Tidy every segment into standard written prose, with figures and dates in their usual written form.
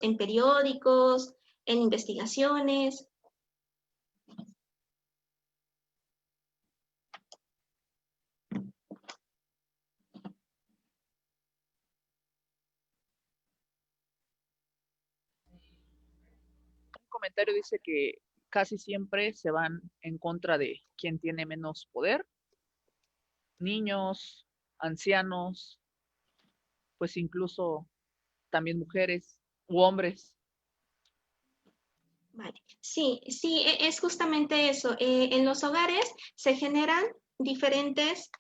en periódicos, en investigaciones. Un comentario dice que casi siempre se van en contra de quien tiene menos poder, niños, ancianos, pues incluso también mujeres u hombres. Vale. Sí, sí, es justamente eso. En los hogares se generan diferentes...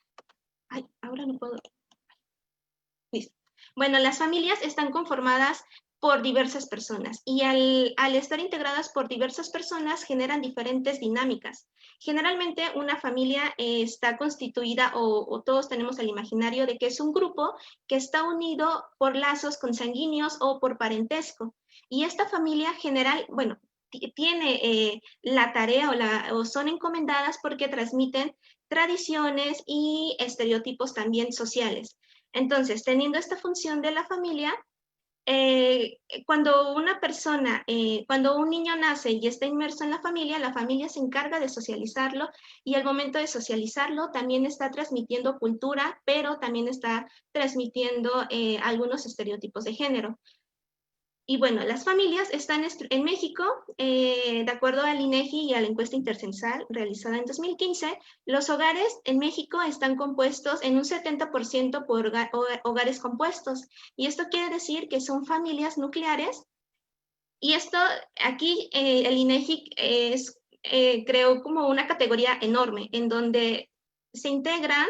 Ay, ahora no puedo... Listo. Bueno, las familias están conformadas por diversas personas y al estar integradas por diversas personas generan diferentes dinámicas. Generalmente una familia está constituida o todos tenemos el imaginario de que es un grupo que está unido por lazos consanguíneos o por parentesco. Y esta familia general, bueno, tiene la tarea o son encomendadas porque transmiten tradiciones y estereotipos también sociales. Entonces, teniendo esta función de la familia, cuando una persona, cuando un niño nace y está inmerso en la familia se encarga de socializarlo y al momento de socializarlo también está transmitiendo cultura, pero también está transmitiendo algunos estereotipos de género. Y bueno, las familias están en México, de acuerdo al INEGI y a la encuesta intercensal realizada en 2015, los hogares en México están compuestos en un 70% por hogares compuestos. Y esto quiere decir que son familias nucleares. Y esto, aquí el INEGI creó como una categoría enorme en donde se integran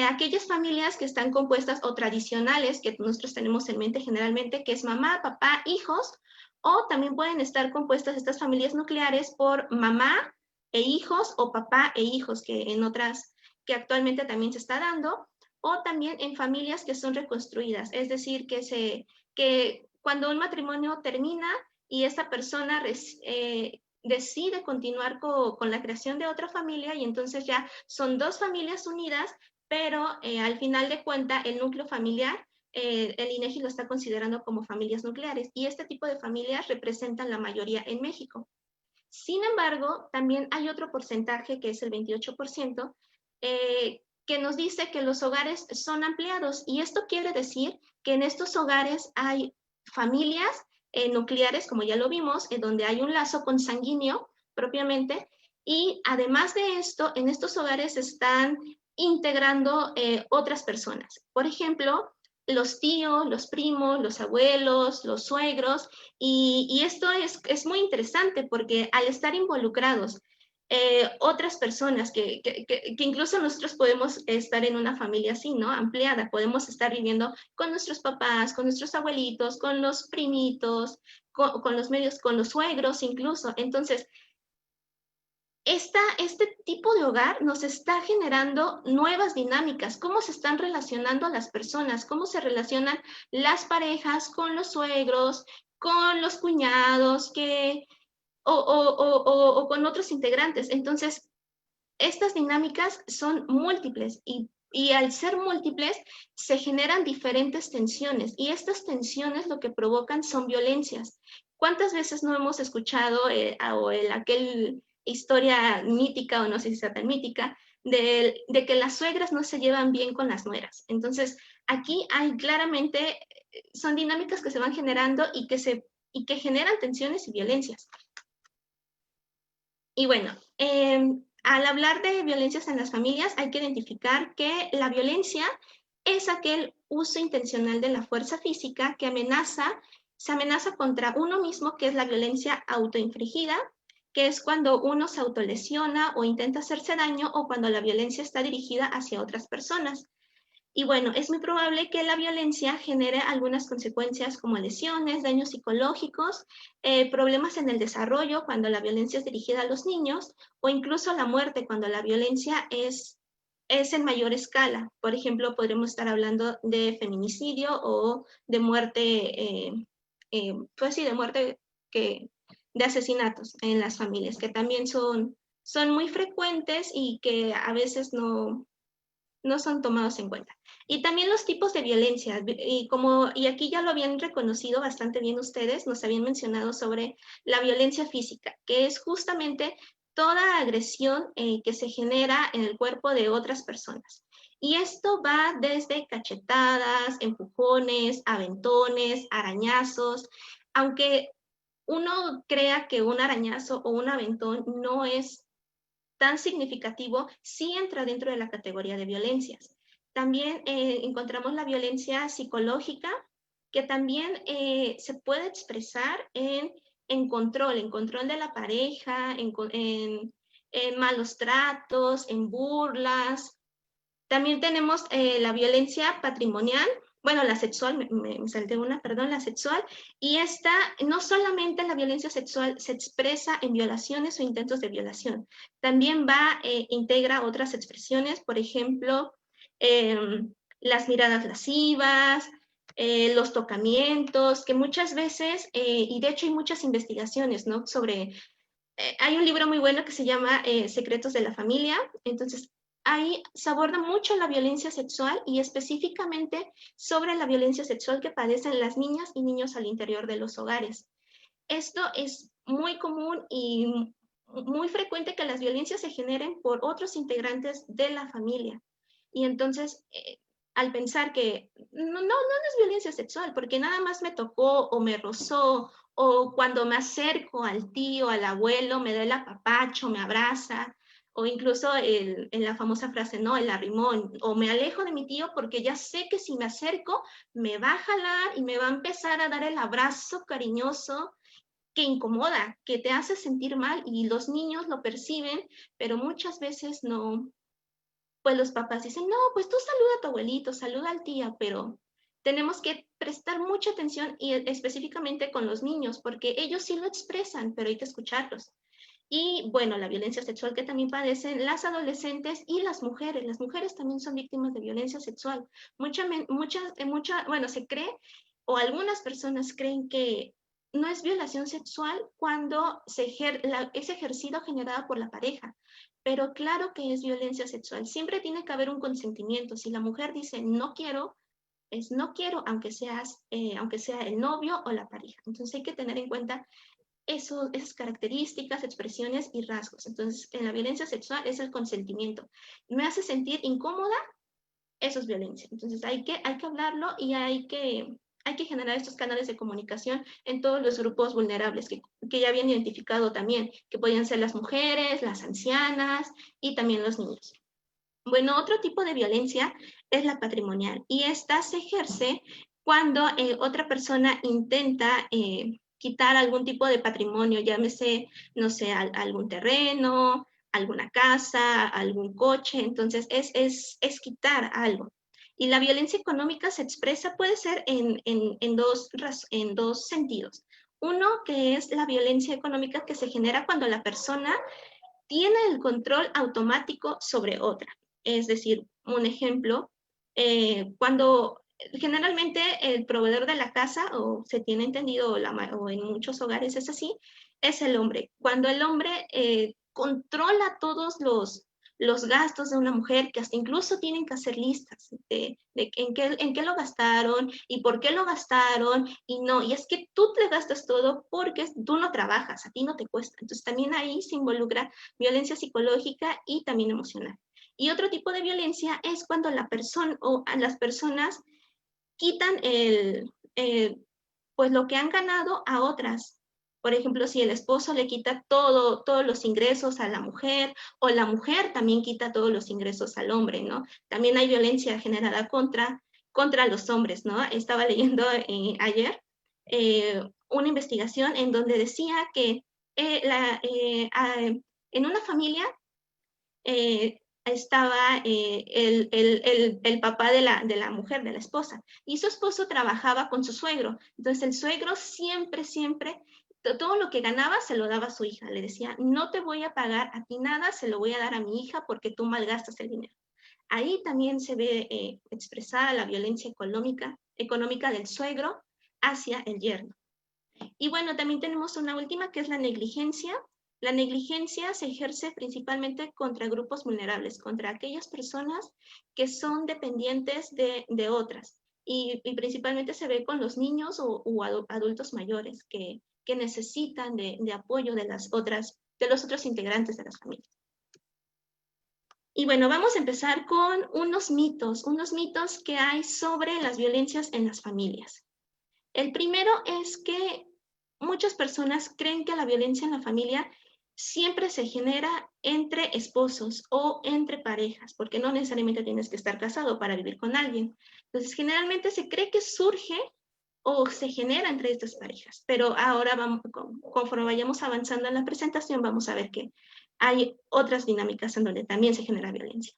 aquellas familias que están compuestas o tradicionales que nosotros tenemos en mente generalmente, que es mamá, papá, hijos, o también pueden estar compuestas estas familias nucleares por mamá e hijos o papá e hijos, que en otras, que actualmente también se está dando, o también en familias que son reconstruidas, es decir, que cuando un matrimonio termina y esta persona decide continuar con la creación de otra familia y entonces ya son dos familias unidas, pero al final de cuentas el núcleo familiar, el INEGI lo está considerando como familias nucleares y este tipo de familias representan la mayoría en México. Sin embargo, también hay otro porcentaje que es el 28%, que nos dice que los hogares son ampliados y esto quiere decir que en estos hogares hay familias nucleares, como ya lo vimos, donde hay un lazo consanguíneo propiamente, y además de esto, en estos hogares están integrando otras personas. Por ejemplo, los tíos, los primos, los abuelos, los suegros, y esto es muy interesante porque al estar involucrados otras personas que incluso nosotros podemos estar en una familia así, ¿no? Ampliada, podemos estar viviendo con nuestros papás, con nuestros abuelitos, con los primitos, con los medios, con los suegros incluso. Entonces, este tipo de hogar nos está generando nuevas dinámicas, cómo se están relacionando las personas, cómo se relacionan las parejas con los suegros, con los cuñados, o con otros integrantes. Entonces, estas dinámicas son múltiples y al ser múltiples se generan diferentes tensiones y estas tensiones lo que provocan son violencias. ¿Cuántas veces no hemos escuchado aquel historia mítica o no sé si sea tan mítica de que las suegras no se llevan bien con las nueras? Entonces, aquí hay claramente, son dinámicas que se van generando y que generan tensiones y violencias. Y bueno, al hablar de violencias en las familias, hay que identificar que la violencia es aquel uso intencional de la fuerza física que se amenaza contra uno mismo, que es la violencia autoinfligida, que es cuando uno se autolesiona o intenta hacerse daño o cuando la violencia está dirigida hacia otras personas. Y bueno, es muy probable que la violencia genere algunas consecuencias como lesiones, daños psicológicos, problemas en el desarrollo cuando la violencia es dirigida a los niños o incluso la muerte cuando la violencia es en mayor escala. Por ejemplo, podremos estar hablando de feminicidio o de muerte, pues sí, de muerte de asesinatos en las familias, que también son muy frecuentes y que a veces no son tomados en cuenta. Y también los tipos de violencia, y aquí ya lo habían reconocido bastante bien ustedes, nos habían mencionado sobre la violencia física, que es justamente toda agresión que se genera en el cuerpo de otras personas. Y esto va desde cachetadas, empujones, aventones, arañazos, aunque uno crea que un arañazo o un aventón no es tan significativo, sí entra dentro de la categoría de violencias. También encontramos la violencia psicológica, que también se puede expresar en control de la pareja, en malos tratos, en burlas. También tenemos la violencia patrimonial, bueno, la sexual, me salté una, perdón, la sexual, y esta, no solamente la violencia sexual se expresa en violaciones o intentos de violación, también integra otras expresiones, por ejemplo, eh, las miradas lascivas, los tocamientos, que muchas veces, y de hecho hay muchas investigaciones, ¿no? Hay un libro muy bueno que se llama Secretos de la Familia, entonces ahí se aborda mucho la violencia sexual y específicamente sobre la violencia sexual que padecen las niñas y niños al interior de los hogares. Esto es muy común y muy frecuente que las violencias se generen por otros integrantes de la familia. Y entonces, al pensar que no es violencia sexual, porque nada más me tocó o me rozó, o cuando me acerco al tío, al abuelo, me da el apapacho, me abraza, o incluso en la famosa frase, ¿no? El arrimón, o me alejo de mi tío porque ya sé que si me acerco, me va a jalar y me va a empezar a dar el abrazo cariñoso que incomoda, que te hace sentir mal y los niños lo perciben, pero muchas veces no, pues los papás dicen, no, pues tú saluda a tu abuelito, saluda al tía, pero tenemos que prestar mucha atención y específicamente con los niños, porque ellos sí lo expresan, pero hay que escucharlos. Y bueno, la violencia sexual que también padecen las adolescentes y las mujeres también son víctimas de violencia sexual. Bueno, se cree o algunas personas creen que no es violación sexual cuando es ejercido generada por la pareja, pero claro que es violencia sexual. Siempre tiene que haber un consentimiento. Si la mujer dice no quiero, es no quiero, aunque sea el novio o la pareja. Entonces hay que tener en cuenta esas características, expresiones y rasgos. Entonces, en la violencia sexual es el consentimiento. Me hace sentir incómoda, eso es violencia. Entonces, hay que hablarlo y hay que generar estos canales de comunicación en todos los grupos vulnerables que ya habían identificado también, que podían ser las mujeres, las ancianas y también los niños. Bueno, otro tipo de violencia es la patrimonial y esta se ejerce cuando otra persona intenta quitar algún tipo de patrimonio, llámese, no sé, algún terreno, alguna casa, algún coche, entonces es quitar algo. Y la violencia económica se expresa, puede ser en dos sentidos. Uno, que es la violencia económica que se genera cuando la persona tiene el control automático sobre otra. Es decir, un ejemplo, cuando generalmente el proveedor de la casa, o se tiene entendido, o en muchos hogares es así, es el hombre. Cuando el hombre controla todos los gastos de una mujer, que hasta incluso tienen que hacer listas de en qué lo gastaron y por qué lo gastaron, y es que tú te gastas todo porque tú no trabajas, a ti no te cuesta. Entonces también ahí se involucra violencia psicológica y también emocional. Y otro tipo de violencia es cuando la persona o las personas quitan pues lo que han ganado a otras. Por ejemplo, si el esposo le quita todos los ingresos a la mujer o la mujer también quita todos los ingresos al hombre, ¿no? También hay violencia generada contra los hombres, ¿no? Estaba leyendo ayer una investigación en donde decía que en una familia estaba el papá de la mujer, de la esposa, y su esposo trabajaba con su suegro. Entonces el suegro siempre, todo lo que ganaba se lo daba a su hija. Le decía, no te voy a pagar a ti nada, se lo voy a dar a mi hija porque tú malgastas el dinero. Ahí también se ve expresada la violencia económica del suegro hacia el yerno. Y bueno, también tenemos una última que es la negligencia, La negligencia se ejerce principalmente contra grupos vulnerables, contra aquellas personas que son dependientes de otras. Y principalmente se ve con los niños o adultos mayores que necesitan de apoyo de los otros integrantes de las familias. Y bueno, vamos a empezar con unos mitos que hay sobre las violencias en las familias. El primero es que muchas personas creen que la violencia en la familia siempre se genera entre esposos o entre parejas, porque no necesariamente tienes que estar casado para vivir con alguien. Entonces, generalmente se cree que surge o se genera entre estas parejas, pero ahora conforme vayamos avanzando en la presentación, vamos a ver que hay otras dinámicas en donde también se genera violencia.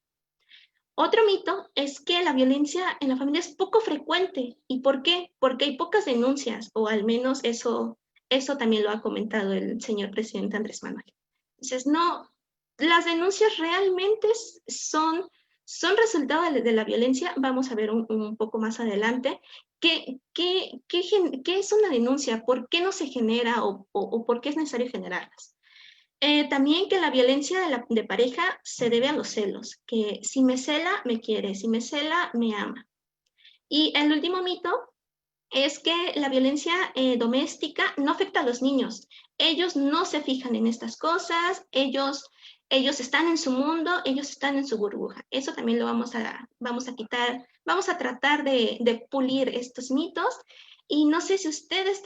Otro mito es que la violencia en la familia es poco frecuente. ¿Y por qué? Porque hay pocas denuncias, o al menos eso también lo ha comentado el señor presidente Andrés Manuel. Entonces, no, las denuncias realmente son resultado de la violencia. Vamos a ver un poco más adelante qué es una denuncia, por qué no se genera o por qué es necesario generarlas. También que la violencia de pareja se debe a los celos, que si me cela, me quiere, si me cela, me ama. Y el último mito es que la violencia doméstica no afecta a los niños. Ellos no se fijan en estas cosas, ellos están en su mundo, ellos están en su burbuja. Eso también lo vamos a quitar, vamos a tratar de pulir estos mitos. Y no sé si ustedes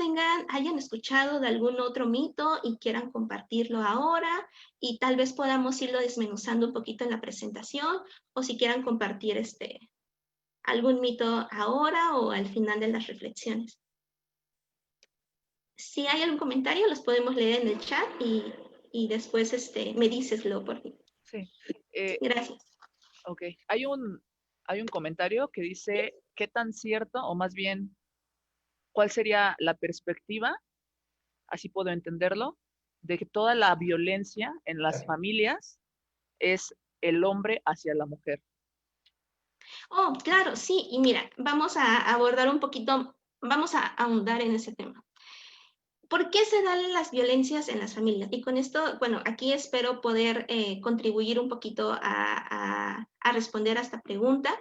hayan escuchado de algún otro mito y quieran compartirlo ahora, y tal vez podamos irlo desmenuzando un poquito en la presentación, o si quieran compartir algún mito ahora o al final de las reflexiones. Si hay algún comentario, los podemos leer en el chat y después me diceslo por fin. Sí. Gracias. Ok. Hay un comentario que dice, ¿qué tan cierto, o más bien, cuál sería la perspectiva, así puedo entenderlo, de que toda la violencia en las familias es el hombre hacia la mujer? Oh, claro, sí. Y mira, vamos a abordar un poquito, vamos a ahondar en ese tema. ¿Por qué se dan las violencias en las familias? Y con esto, bueno, aquí espero poder contribuir un poquito a responder a esta pregunta.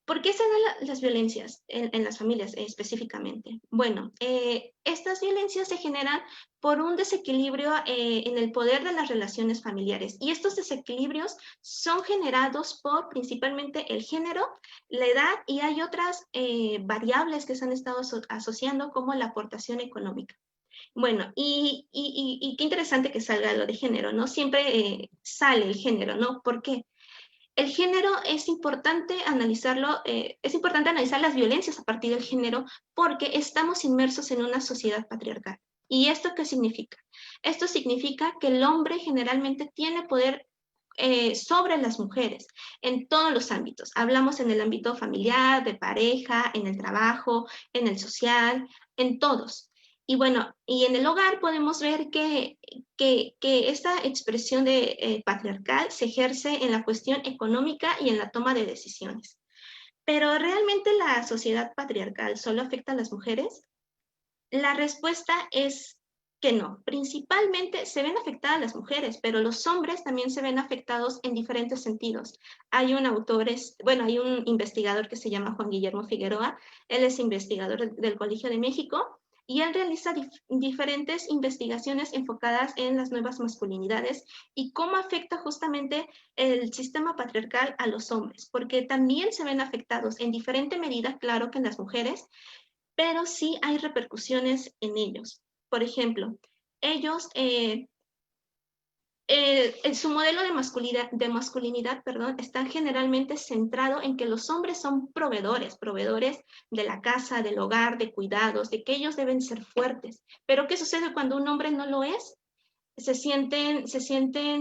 ¿Por qué se dan las violencias en las familias específicamente? Bueno, estas violencias se generan por un desequilibrio en el poder de las relaciones familiares. Y estos desequilibrios son generados por principalmente el género, la edad, y hay otras variables que se han estado asociando, como la aportación económica. Bueno, y qué interesante que salga lo de género, ¿no? Siempre sale el género, ¿no? ¿Por qué? El género es importante analizarlo, es importante analizar las violencias a partir del género, porque estamos inmersos en una sociedad patriarcal. ¿Y esto qué significa? Esto significa que el hombre generalmente tiene poder sobre las mujeres en todos los ámbitos. Hablamos en el ámbito familiar, de pareja, en el trabajo, en el social, en todos. Y bueno, y en el hogar podemos ver que esta expresión de patriarcal se ejerce en la cuestión económica y en la toma de decisiones. Pero ¿realmente la sociedad patriarcal solo afecta a las mujeres? La respuesta es que no. Principalmente se ven afectadas las mujeres, pero los hombres también se ven afectados en diferentes sentidos. Hay hay un investigador que se llama Juan Guillermo Figueroa, él es investigador del Colegio de México, y él realiza diferentes investigaciones enfocadas en las nuevas masculinidades y cómo afecta justamente el sistema patriarcal a los hombres, porque también se ven afectados en diferente medida, claro, que en las mujeres, pero sí hay repercusiones en ellos. Por ejemplo, ellos, en su modelo de masculinidad, está generalmente centrado en que los hombres son proveedores de la casa, del hogar, de cuidados, de que ellos deben ser fuertes. Pero ¿qué sucede cuando un hombre no lo es? Se sienten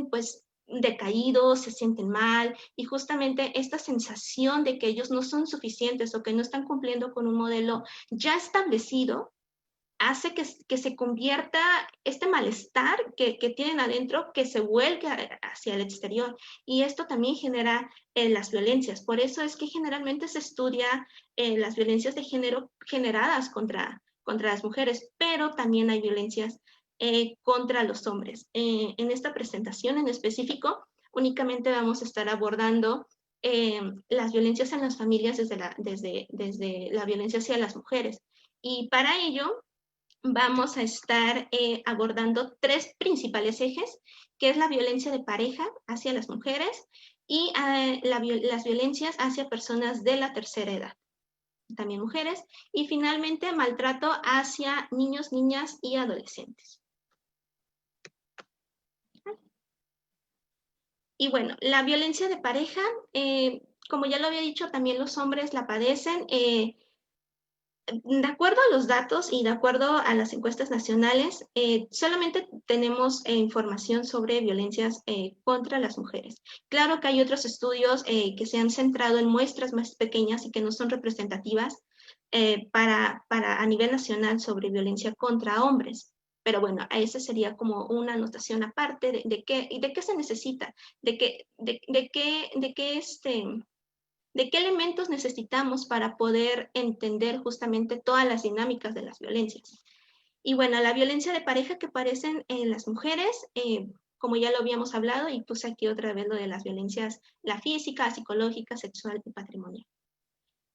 pues decaídos, se sienten mal, y justamente esta sensación de que ellos no son suficientes o que no están cumpliendo con un modelo ya establecido hace que se convierta este malestar que tienen adentro, que se vuelque hacia el exterior. Y esto también genera las violencias. Por eso es que generalmente se estudia las violencias de género generadas contra las mujeres, pero también hay violencias contra los hombres. En esta presentación en específico, únicamente vamos a estar abordando las violencias en las familias desde la violencia hacia las mujeres. Y para ello vamos a estar abordando 3 principales ejes, que es la violencia de pareja hacia las mujeres y las violencias hacia personas de la tercera edad, también mujeres, y finalmente maltrato hacia niños, niñas y adolescentes. Y bueno, la violencia de pareja, como ya lo había dicho, también los hombres la padecen. De acuerdo a los datos y de acuerdo a las encuestas nacionales, solamente tenemos información sobre violencias contra las mujeres. Claro que hay otros estudios que se han centrado en muestras más pequeñas y que no son representativas a nivel nacional sobre violencia contra hombres. Pero bueno, esa sería como una anotación aparte de qué se necesita, de qué elementos necesitamos para poder entender justamente todas las dinámicas de las violencias. Y bueno, la violencia de pareja que aparecen en las mujeres, como ya lo habíamos hablado, y puse aquí otra vez lo de las violencias, la física, psicológica, sexual y patrimonial.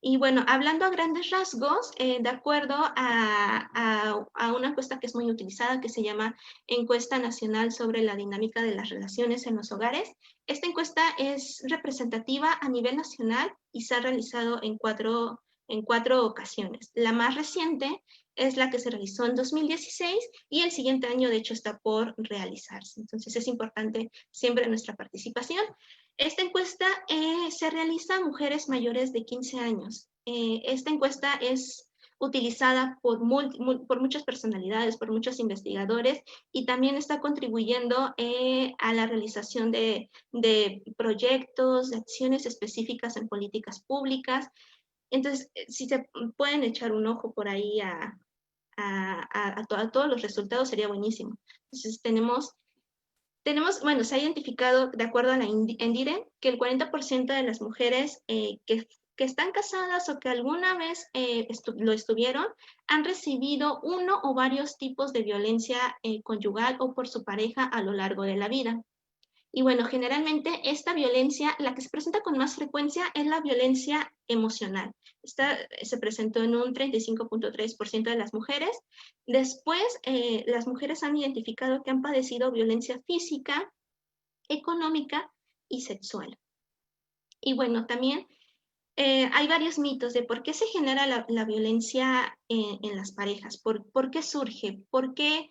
Y bueno, hablando a grandes rasgos, de acuerdo a una encuesta que es muy utilizada, que se llama Encuesta Nacional sobre la Dinámica de las Relaciones en los Hogares, esta encuesta es representativa a nivel nacional y se ha realizado en cuatro ocasiones. La más reciente es la que se realizó en 2016 y el siguiente año, de hecho, está por realizarse. Entonces, es importante siempre nuestra participación. Esta encuesta se realiza a mujeres mayores de 15 años. Esta encuesta es utilizada por muchas personalidades, por muchos investigadores, y también está contribuyendo a la realización de proyectos, de acciones específicas en políticas públicas. Entonces, si se pueden echar un ojo por ahí a todos los resultados, sería buenísimo. Entonces, bueno, se ha identificado, de acuerdo a la ENDIRE, que el 40% de las mujeres que están casadas o que alguna vez lo estuvieron, han recibido uno o varios tipos de violencia conyugal o por su pareja a lo largo de la vida. Y bueno, generalmente esta violencia, la que se presenta con más frecuencia es la violencia emocional. Esta se presentó en un 35.3% de las mujeres. Después, las mujeres han identificado que han padecido violencia física, económica y sexual. Y bueno, también hay varios mitos de por qué se genera la violencia en las parejas, por qué surge, por qué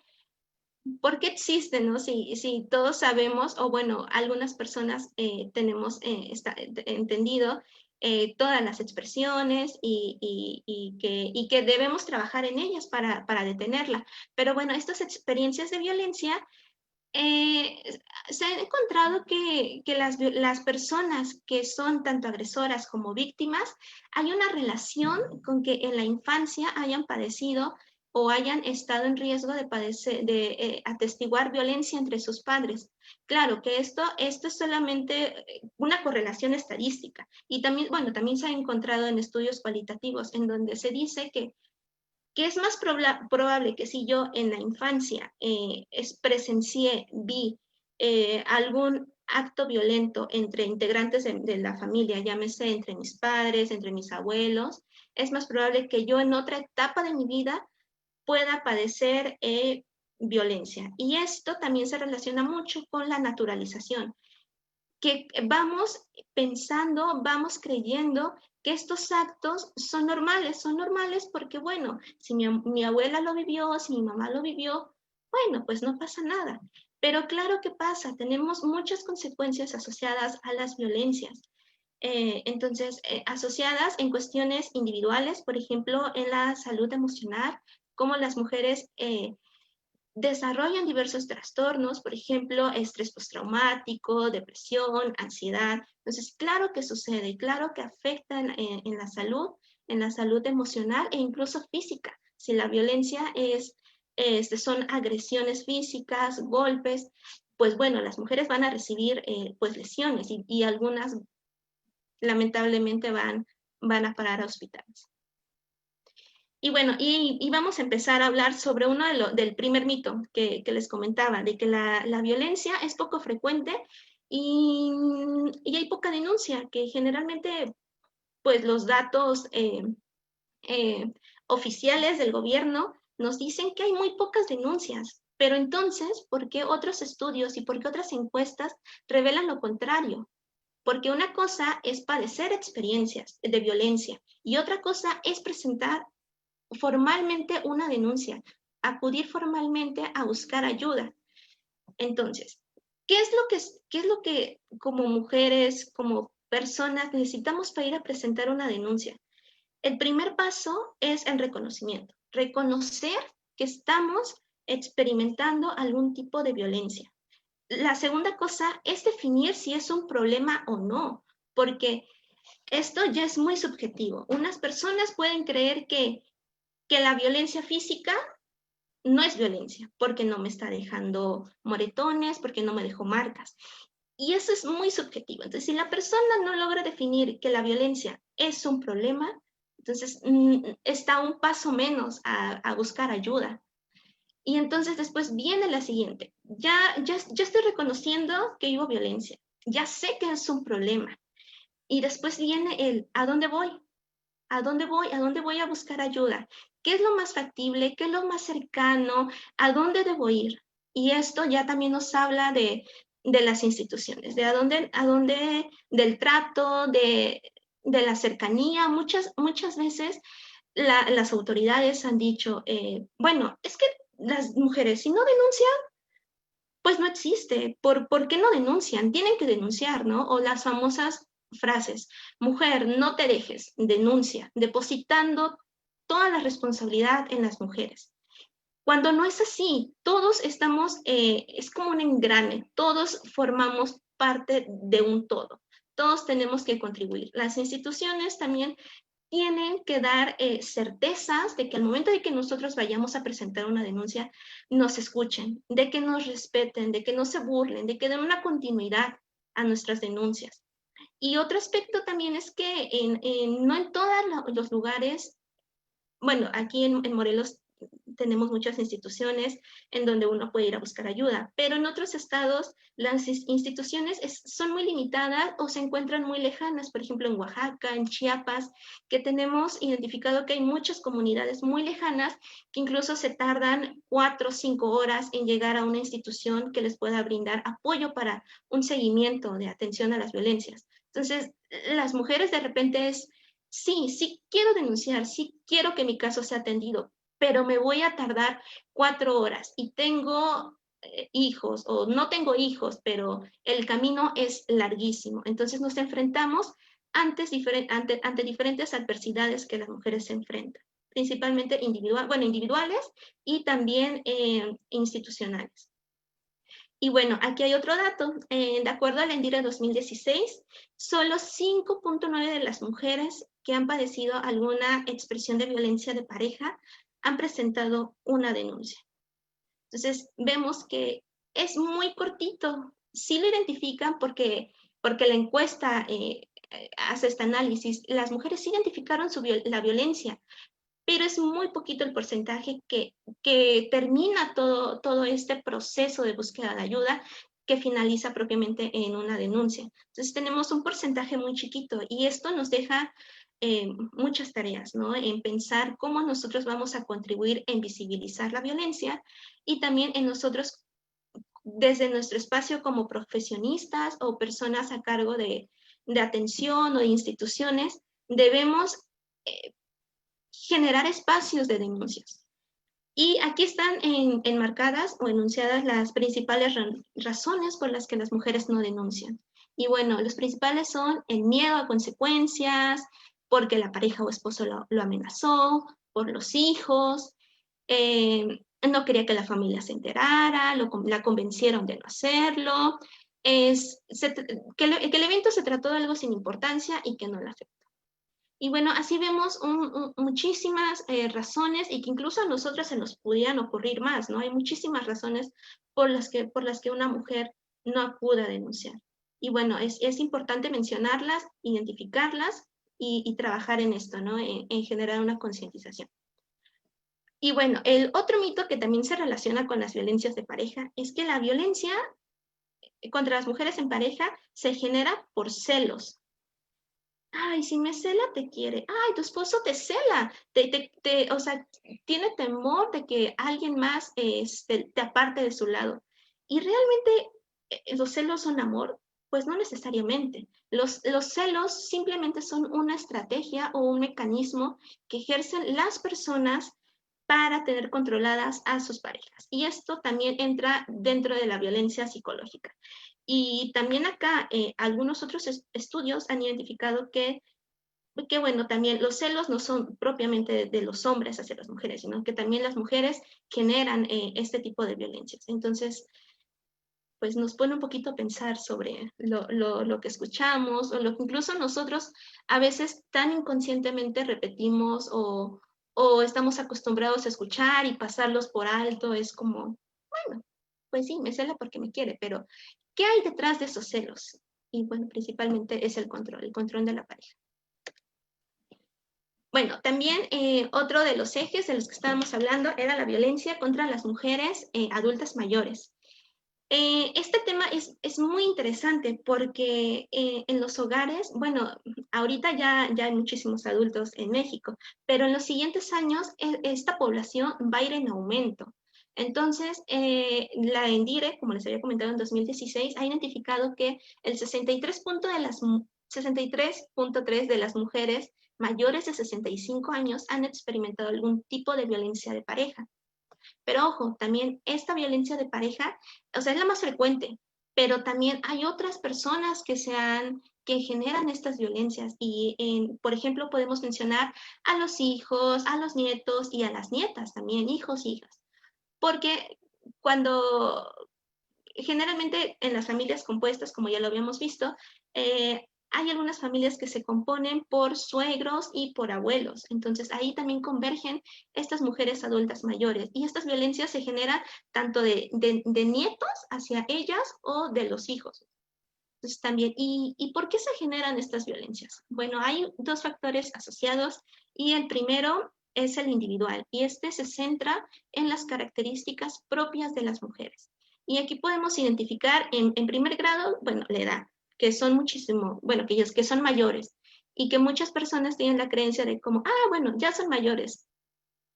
existe, ¿no? Si todos sabemos, o bueno, algunas personas tenemos entendido todas las expresiones y que debemos trabajar en ellas para detenerla. Pero bueno, estas experiencias de violencia, se ha encontrado que las personas que son tanto agresoras como víctimas, hay una relación con que en la infancia hayan padecido o hayan estado en riesgo de atestiguar violencia entre sus padres. Claro que esto es solamente una correlación estadística, y también, bueno, también se ha encontrado en estudios cualitativos en donde se dice que es más probable que si yo en la infancia presencié, vi algún acto violento entre integrantes de la familia, llámese entre mis padres, entre mis abuelos, es más probable que yo en otra etapa de mi vida pueda padecer violencia. Y esto también se relaciona mucho con la naturalización, que vamos pensando, vamos creyendo que estos actos son normales porque, bueno, si mi abuela lo vivió, si mi mamá lo vivió, bueno, pues no pasa nada. Pero claro que pasa, tenemos muchas consecuencias asociadas a las violencias. Entonces, asociadas en cuestiones individuales, por ejemplo, en la salud emocional, como las mujeres desarrollan diversos trastornos, por ejemplo, estrés postraumático, depresión, ansiedad. Entonces, claro que sucede y claro que afectan en la salud emocional e incluso física. Si la violencia son agresiones físicas, golpes, pues bueno, las mujeres van a recibir pues lesiones y algunas lamentablemente van a parar a hospitales. Y bueno, y vamos a empezar a hablar sobre uno del primer mito que les comentaba, de que la violencia es poco frecuente y, y hay poca denuncia, que generalmente pues los datos eh, oficiales del gobierno nos dicen que hay muy pocas denuncias. Pero entonces, ¿por qué otros estudios y por qué otras encuestas revelan lo contrario? Porque una cosa es padecer experiencias de violencia y otra cosa es presentar formalmente una denuncia, acudir formalmente a buscar ayuda. Entonces, qué es lo que como mujeres, como personas necesitamos para ir a presentar una denuncia? El primer paso es el reconocimiento, reconocer que estamos experimentando algún tipo de violencia. La segunda cosa es definir si es un problema o no, porque esto ya es muy subjetivo. Unas personas pueden creer que la violencia física no es violencia, porque no me está dejando moretones, porque no me dejó marcas. Y eso es muy subjetivo. Entonces, si la persona no logra definir que la violencia es un problema, entonces está un paso menos a buscar ayuda. Y entonces después viene la siguiente. Ya estoy reconociendo que hubo violencia. Ya sé que es un problema. Y después viene el, ¿a dónde voy? ¿A dónde voy? ¿A dónde voy a buscar ayuda? ¿Qué es lo más factible? ¿Qué es lo más cercano? ¿A dónde debo ir? Y esto ya también nos habla de las instituciones, de a dónde del trato, de la cercanía. Muchas veces las autoridades han dicho, bueno, es que las mujeres, si no denuncian, pues no existe. ¿Por qué no denuncian? Tienen que denunciar, ¿no? O las famosas frases, mujer, no te dejes, denuncia, depositando toda la responsabilidad en las mujeres. Cuando no es así, todos estamos, es como un engrane, todos formamos parte de un todo, todos tenemos que contribuir. Las instituciones también tienen que dar certezas de que al momento de que nosotros vayamos a presentar una denuncia, nos escuchen, de que nos respeten, de que no se burlen, de que den una continuidad a nuestras denuncias. Y otro aspecto también es que no en todos los lugares, bueno, aquí en Morelos tenemos muchas instituciones en donde uno puede ir a buscar ayuda, pero en otros estados las instituciones son muy limitadas o se encuentran muy lejanas, por ejemplo en Oaxaca, en Chiapas, que tenemos identificado que hay muchas comunidades muy lejanas que incluso se tardan 4 o 5 horas en llegar a una institución que les pueda brindar apoyo para un seguimiento de atención a las violencias. Entonces, las mujeres de repente es, sí quiero denunciar, sí quiero que mi caso sea atendido, pero me voy a tardar 4 horas y tengo hijos o no tengo hijos, pero el camino es larguísimo. Entonces nos enfrentamos ante diferentes adversidades que las mujeres se enfrentan, principalmente individuales y también institucionales. Y bueno, aquí hay otro dato. De acuerdo a la ENDIRE 2016, solo 5.9 de las mujeres que han padecido alguna expresión de violencia de pareja han presentado una denuncia. Entonces, vemos que es muy cortito. Sí lo identifican porque la encuesta hace este análisis. Las mujeres sí identificaron la violencia, pero es muy poquito el porcentaje que termina todo este proceso de búsqueda de ayuda que finaliza propiamente en una denuncia. Entonces tenemos un porcentaje muy chiquito y esto nos deja muchas tareas, ¿no? En pensar cómo nosotros vamos a contribuir en visibilizar la violencia y también en nosotros, desde nuestro espacio como profesionistas o personas a cargo de atención o de instituciones, debemos generar espacios de denuncias. Y aquí están enmarcadas o enunciadas las principales razones por las que las mujeres no denuncian. Y bueno, los principales son el miedo a consecuencias, porque la pareja o esposo lo amenazó, por los hijos, no quería que la familia se enterara, la convencieron de no hacerlo, que el evento se trató de algo sin importancia y que no la afectó. Y bueno, así vemos muchísimas razones y que incluso a nosotras se nos pudieran ocurrir más, ¿no? Hay muchísimas razones por las que una mujer no acude a denunciar. Y bueno, es importante mencionarlas, identificarlas y trabajar en esto, ¿no? En generar una concientización. Y bueno, el otro mito que también se relaciona con las violencias de pareja es que la violencia contra las mujeres en pareja se genera por celos. Ay, si me cela, te quiere. Ay, tu esposo te cela. O sea, tiene temor de que alguien más te aparte de su lado. Y realmente, ¿los celos son amor? Pues no necesariamente. Los celos simplemente son una estrategia o un mecanismo que ejercen las personas para tener controladas a sus parejas. Y esto también entra dentro de la violencia psicológica. Y también acá algunos otros estudios han identificado que, bueno, también los celos no son propiamente de los hombres hacia las mujeres, sino que también las mujeres generan este tipo de violencias. Entonces, pues nos pone un poquito a pensar sobre lo que escuchamos o lo que incluso nosotros a veces tan inconscientemente repetimos o estamos acostumbrados a escuchar y pasarlos por alto. Es como, bueno, pues sí, me cela porque me quiere, pero ¿qué hay detrás de esos celos? Y bueno, principalmente es el control de la pareja. Bueno, también otro de los ejes de los que estábamos hablando era la violencia contra las mujeres adultas mayores. Este tema es muy interesante porque en los hogares, bueno, ahorita ya hay muchísimos adultos en México, pero en los siguientes años esta población va a ir en aumento. Entonces, la ENDIRE, como les había comentado en 2016, ha identificado que el 63.3 de las mujeres mayores de 65 años han experimentado algún tipo de violencia de pareja. Pero ojo, también esta violencia de pareja, o sea, es la más frecuente, pero también hay otras personas que generan estas violencias y, por ejemplo, podemos mencionar a los hijos, a los nietos y a las nietas también, hijos, hijas, porque cuando generalmente en las familias compuestas, como ya lo habíamos visto, hay algunas familias que se componen por suegros y por abuelos. Entonces ahí también convergen estas mujeres adultas mayores y estas violencias se generan tanto de nietos hacia ellas o de los hijos. Entonces también, ¿y por qué se generan estas violencias? Bueno, hay dos factores asociados y el primero es el individual y este se centra en las características propias de las mujeres. Y aquí podemos identificar en primer grado, bueno, la edad, que son muchísimo, bueno, que ellos que son mayores y que muchas personas tienen la creencia de como, bueno, ya son mayores,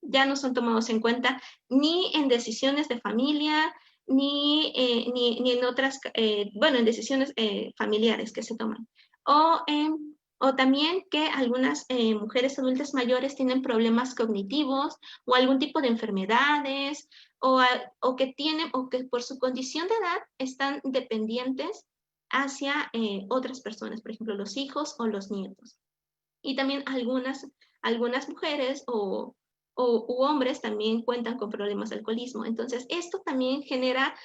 ya no son tomados en cuenta ni en decisiones de familia, ni en otras, bueno, en decisiones familiares que se toman. O también que algunas mujeres adultas mayores tienen problemas cognitivos o algún tipo de enfermedades o que por su condición de edad están dependientes hacia otras personas, por ejemplo, los hijos o los nietos. Y también algunas mujeres u hombres también cuentan con problemas de alcoholismo. Entonces, esto también genera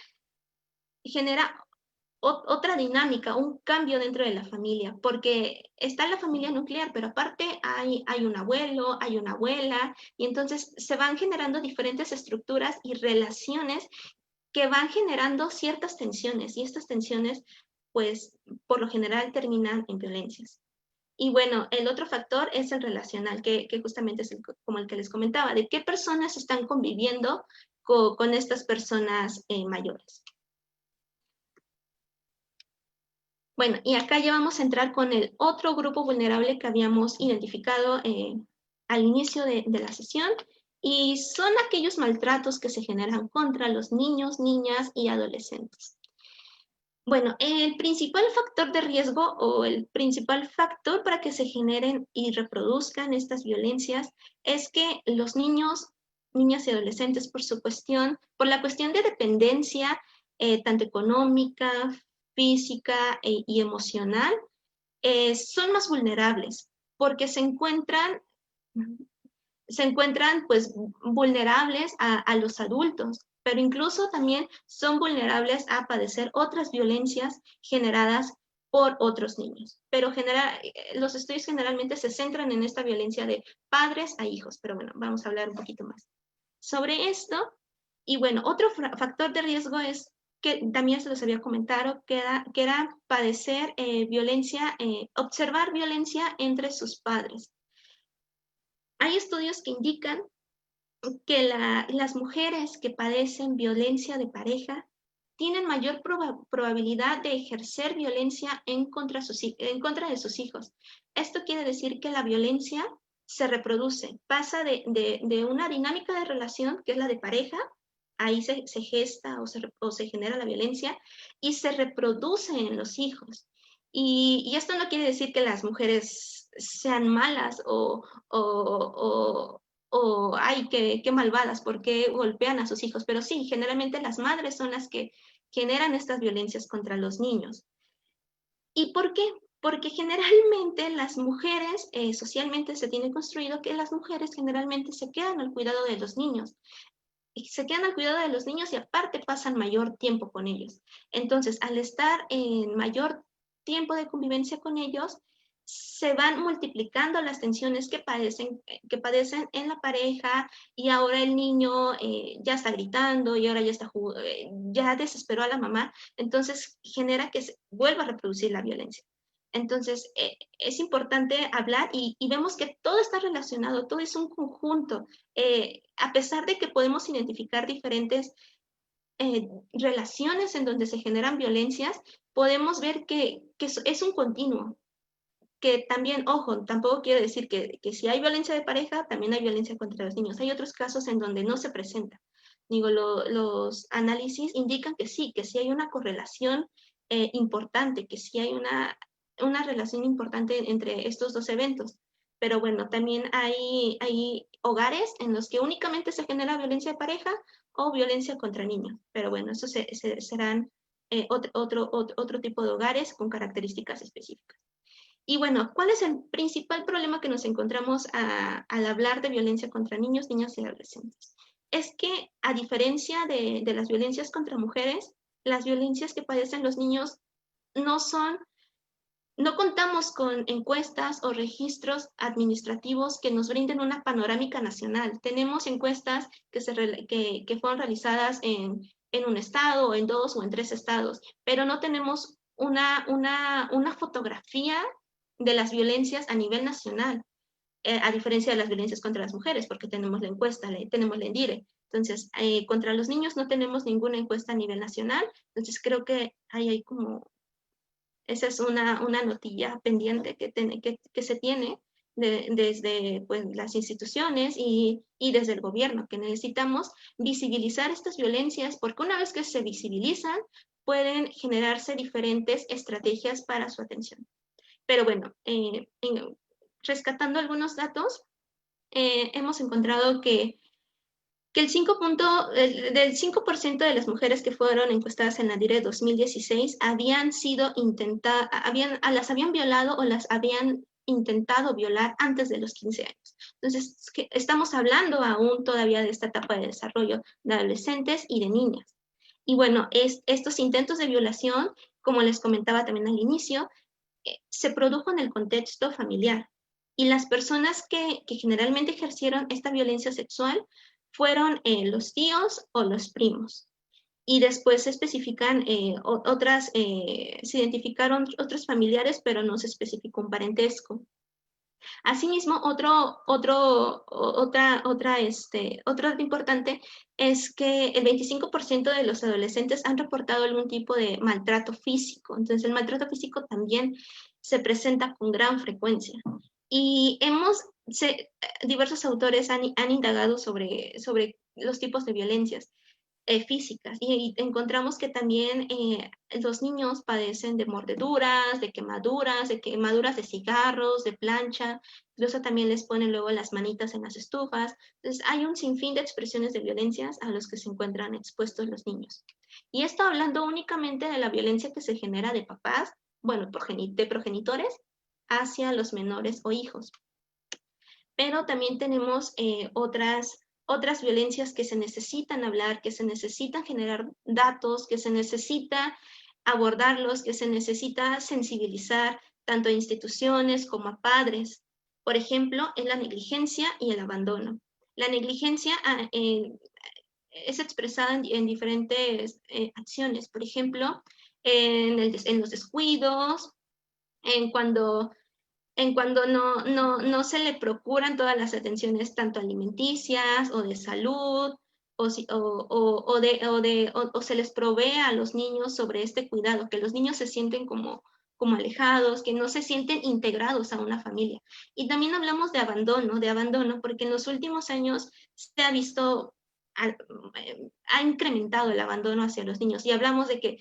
otra dinámica, un cambio dentro de la familia, porque está la familia nuclear, pero aparte hay un abuelo, hay una abuela, y entonces se van generando diferentes estructuras y relaciones que van generando ciertas tensiones, y estas tensiones, pues, por lo general terminan en violencias. Y bueno, el otro factor es el relacional, que justamente es como el que les comentaba, de qué personas están conviviendo con estas personas mayores. Bueno, y acá ya vamos a entrar con el otro grupo vulnerable que habíamos identificado al inicio de la sesión, y son aquellos maltratos que se generan contra los niños, niñas y adolescentes. Bueno, el principal factor de riesgo o el principal factor para que se generen y reproduzcan estas violencias es que los niños, niñas y adolescentes por la cuestión de dependencia, tanto económica, física y emocional, son más vulnerables porque se encuentran pues vulnerables a los adultos, pero incluso también son vulnerables a padecer otras violencias generadas por otros niños. Pero los estudios generalmente se centran en esta violencia de padres a hijos, pero bueno, vamos a hablar un poquito más sobre esto. Y bueno, otro factor de riesgo es que también se los había comentado, que era padecer violencia, observar violencia entre sus padres. Hay estudios que indican que las mujeres que padecen violencia de pareja tienen mayor probabilidad de ejercer violencia en contra de sus hijos. Esto quiere decir que la violencia se reproduce, pasa de una dinámica de relación, que es la de pareja, ahí se gesta o se genera la violencia, y se reproduce en los hijos. Y esto no quiere decir que las mujeres sean malas o ay, qué malvadas, porque golpean a sus hijos. Pero sí, generalmente las madres son las que generan estas violencias contra los niños. ¿Y por qué? Porque generalmente las mujeres, socialmente se tiene construido que las mujeres generalmente se quedan al cuidado de los niños. Y se quedan al cuidado de los niños y aparte pasan mayor tiempo con ellos. Entonces, al estar en mayor tiempo de convivencia con ellos, se van multiplicando las tensiones que padecen en la pareja y ahora el niño ya está gritando y ahora ya desesperó a la mamá, entonces genera que se vuelva a reproducir la violencia. Entonces, es importante hablar y vemos que todo está relacionado, todo es un conjunto. A pesar de que podemos identificar diferentes relaciones en donde se generan violencias, podemos ver que es un continuo, que también, ojo, tampoco quiere decir que si hay violencia de pareja, también hay violencia contra los niños. Hay otros casos en donde no se presenta. Digo, los análisis indican que sí hay una correlación importante, que sí hay una relación importante entre estos dos eventos. Pero bueno, también hay hogares en los que únicamente se genera violencia de pareja o violencia contra niños. Pero bueno, eso serán otro tipo de hogares con características específicas. Y bueno, ¿cuál es el principal problema que nos encontramos al hablar de violencia contra niños, niñas y adolescentes? Es que a diferencia de las violencias contra mujeres, las violencias que padecen los niños no son, no contamos con encuestas o registros administrativos que nos brinden una panorámica nacional. Tenemos encuestas que fueron realizadas en un estado, o en dos o en tres estados, pero no tenemos una fotografía de las violencias a nivel nacional, a diferencia de las violencias contra las mujeres, porque tenemos la encuesta, tenemos la ENDIRE. Entonces, contra los niños no tenemos ninguna encuesta a nivel nacional, entonces creo que ahí hay como, esa es una notilla pendiente que se tiene desde pues, las instituciones y desde el gobierno, que necesitamos visibilizar estas violencias, porque una vez que se visibilizan, pueden generarse diferentes estrategias para su atención. Pero bueno, rescatando algunos datos, hemos encontrado que del 5% de las mujeres que fueron encuestadas en la DIRE 2016 las habían violado o las habían intentado violar antes de los 15 años. Entonces, estamos hablando aún todavía de esta etapa de desarrollo de adolescentes y de niñas. Y bueno, estos intentos de violación, como les comentaba también al inicio, se produjo en el contexto familiar. Y las personas que generalmente ejercieron esta violencia sexual fueron los tíos o los primos. Y después se especifican se identificaron otros familiares, pero no se especificó un parentesco. Asimismo, otro importante es que el 25% de los adolescentes han reportado algún tipo de maltrato físico. Entonces, el maltrato físico también se presenta con gran frecuencia. Y diversos autores han indagado sobre los tipos de violencias físicas y encontramos que también los niños padecen de mordeduras, de quemaduras de cigarros, de plancha, incluso también les ponen luego las manitas en las estufas. Entonces hay un sinfín de expresiones de violencias a los que se encuentran expuestos los niños. Y esto hablando únicamente de la violencia que se genera de papás, bueno, de progenitores hacia los menores o hijos. Pero también tenemos otras violencias que se necesitan hablar, que se necesitan generar datos, que se necesita abordarlos, que se necesita sensibilizar tanto a instituciones como a padres. Por ejemplo, es la negligencia y el abandono. La negligencia es expresada en diferentes acciones. Por ejemplo, en los descuidos, en cuando en cuando no se le procuran todas las atenciones, tanto alimenticias o de salud, o se les provee a los niños sobre este cuidado, que los niños se sienten como alejados, que no se sienten integrados a una familia. Y también hablamos de abandono, porque en los últimos años se ha visto, ha incrementado el abandono hacia los niños. Y hablamos de que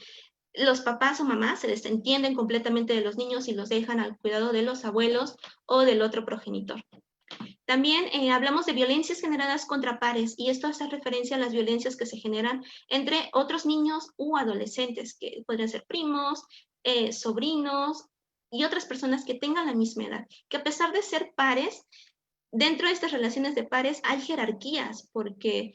los papás o mamás se desentienden completamente de los niños y los dejan al cuidado de los abuelos o del otro progenitor. También hablamos de violencias generadas contra pares, y esto hace referencia a las violencias que se generan entre otros niños u adolescentes, que podrían ser primos, sobrinos y otras personas que tengan la misma edad, que a pesar de ser pares, dentro de estas relaciones de pares hay jerarquías, porque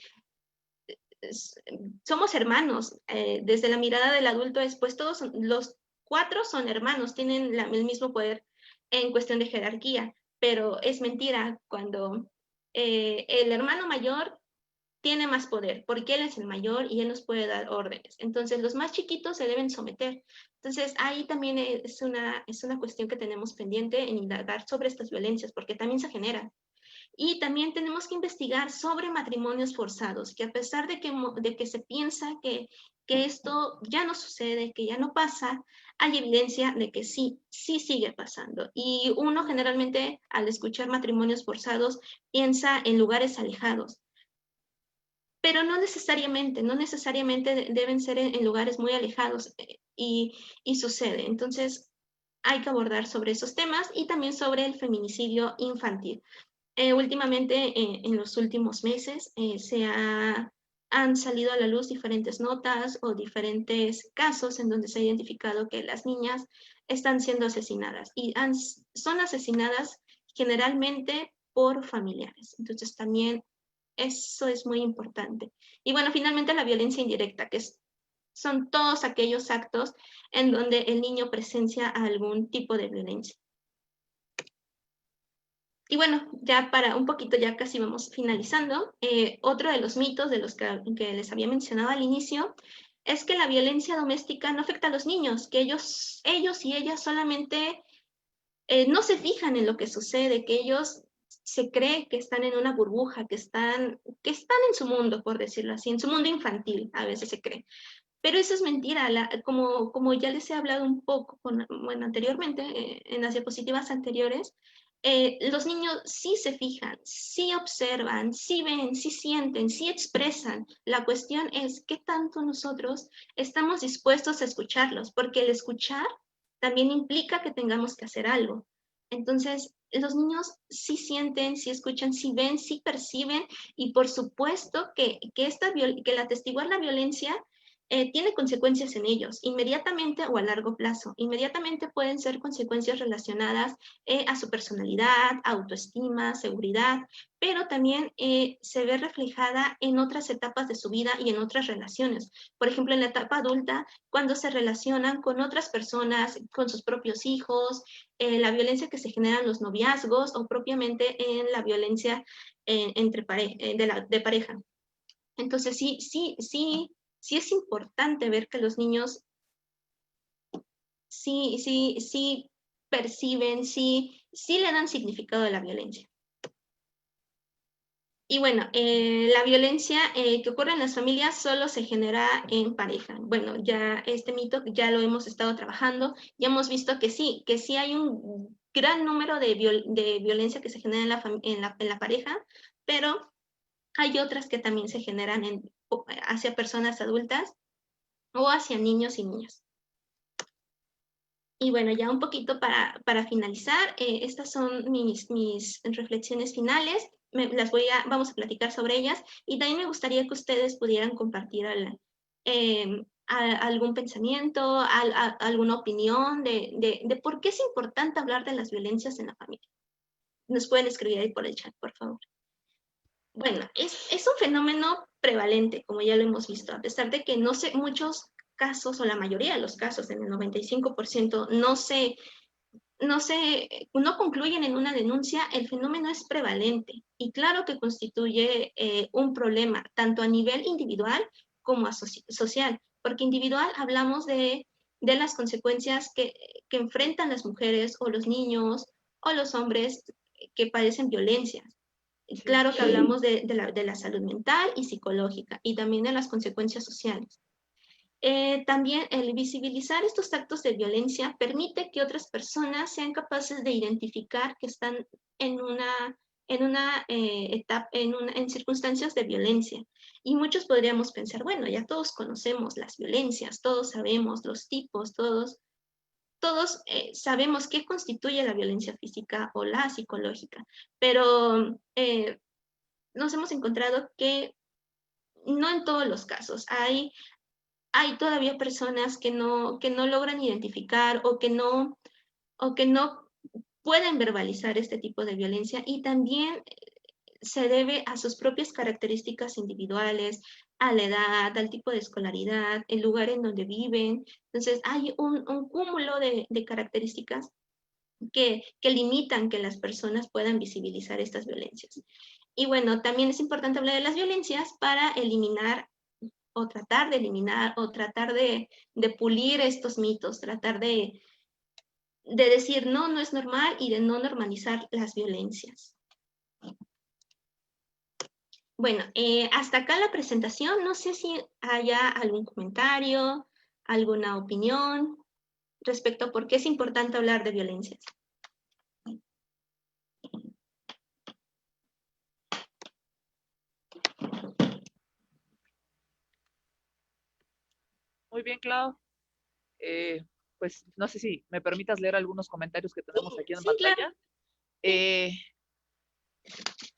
somos hermanos. Desde la mirada del adulto es, pues todos los cuatro son hermanos, tienen el mismo poder en cuestión de jerarquía, pero es mentira cuando el hermano mayor tiene más poder, porque él es el mayor y él nos puede dar órdenes. Entonces, los más chiquitos se deben someter. Entonces, ahí también es una cuestión que tenemos pendiente en indagar sobre estas violencias, porque también se generan. Y también tenemos que investigar sobre matrimonios forzados, que a pesar de que se piensa que esto ya no sucede, que ya no pasa, hay evidencia de que sí sigue pasando. Y uno generalmente al escuchar matrimonios forzados piensa en lugares alejados, pero no necesariamente deben ser en lugares muy alejados, y sucede. Entonces hay que abordar sobre esos temas y también sobre el feminicidio infantil. Últimamente, en los últimos meses, han salido a la luz diferentes notas o diferentes casos en donde se ha identificado que las niñas están siendo asesinadas, y son asesinadas generalmente por familiares. Entonces también eso es muy importante. Y bueno, finalmente la violencia indirecta, son todos aquellos actos en donde el niño presencia algún tipo de violencia. Y bueno, ya para un poquito, ya casi vamos finalizando, otro de los mitos de los que les había mencionado al inicio es que la violencia doméstica no afecta a los niños, que ellos y ellas solamente no se fijan en lo que sucede, que ellos se cree que están en una burbuja, que están en su mundo, por decirlo así, en su mundo infantil, a veces se cree. Pero eso es mentira, como ya les he hablado un poco, anteriormente, en las diapositivas anteriores, los niños sí se fijan, sí observan, sí ven, sí sienten, sí expresan. La cuestión es qué tanto nosotros estamos dispuestos a escucharlos, porque el escuchar también implica que tengamos que hacer algo. Entonces, los niños sí sienten, sí escuchan, sí ven, sí perciben, y por supuesto que el atestiguar la violencia tiene consecuencias en ellos, inmediatamente o a largo plazo. Inmediatamente pueden ser consecuencias relacionadas a su personalidad, autoestima, seguridad, pero también se ve reflejada en otras etapas de su vida y en otras relaciones. Por ejemplo, en la etapa adulta, cuando se relacionan con otras personas, con sus propios hijos, la violencia que se genera en los noviazgos, o propiamente en la violencia de pareja. Entonces, sí es importante ver que los niños sí perciben, sí le dan significado a la violencia. Y bueno, la violencia que ocurre en las familias solo se genera en pareja. Bueno, ya este mito ya lo hemos estado trabajando, ya hemos visto que sí hay un gran número de violencia que se genera en la pareja, pero hay otras que también se generan hacia personas adultas o hacia niños y niñas. Y bueno, ya un poquito para finalizar, estas son mis reflexiones finales. Vamos a platicar sobre ellas, y también me gustaría que ustedes pudieran compartir algún pensamiento, alguna opinión de por qué es importante hablar de las violencias en la familia. Nos pueden escribir ahí por el chat, por favor. Bueno, es un fenómeno prevalente, como ya lo hemos visto, a pesar de que muchos casos, o la mayoría de los casos, en el 95%, no concluyen en una denuncia. El fenómeno es prevalente y claro que constituye un problema, tanto a nivel individual como social, porque individual hablamos de las consecuencias que enfrentan las mujeres o los niños o los hombres que padecen violencia. Sí. Claro que hablamos de la salud mental y psicológica y también de las consecuencias sociales. También el visibilizar estos actos de violencia permite que otras personas sean capaces de identificar que están en una etapa, en circunstancias de violencia. Y muchos podríamos pensar, bueno, ya todos conocemos las violencias, todos sabemos los tipos, todos sabemos qué constituye la violencia física o la psicológica, pero nos hemos encontrado que no en todos los casos. Hay todavía personas que no logran identificar o que no pueden verbalizar este tipo de violencia y también se debe a sus propias características individuales, a la edad, al tipo de escolaridad, el lugar en donde viven. Entonces, hay un cúmulo de características que limitan que las personas puedan visibilizar estas violencias. Y bueno, también es importante hablar de las violencias para eliminar o tratar de eliminar o tratar de pulir estos mitos, tratar de decir no, no es normal y de no normalizar las violencias. Bueno, hasta acá la presentación. No sé si haya algún comentario, alguna opinión respecto a por qué es importante hablar de violencias. Muy bien, Clau. Pues no sé si me permitas leer algunos comentarios que tenemos aquí en Sí, claro. pantalla. Eh,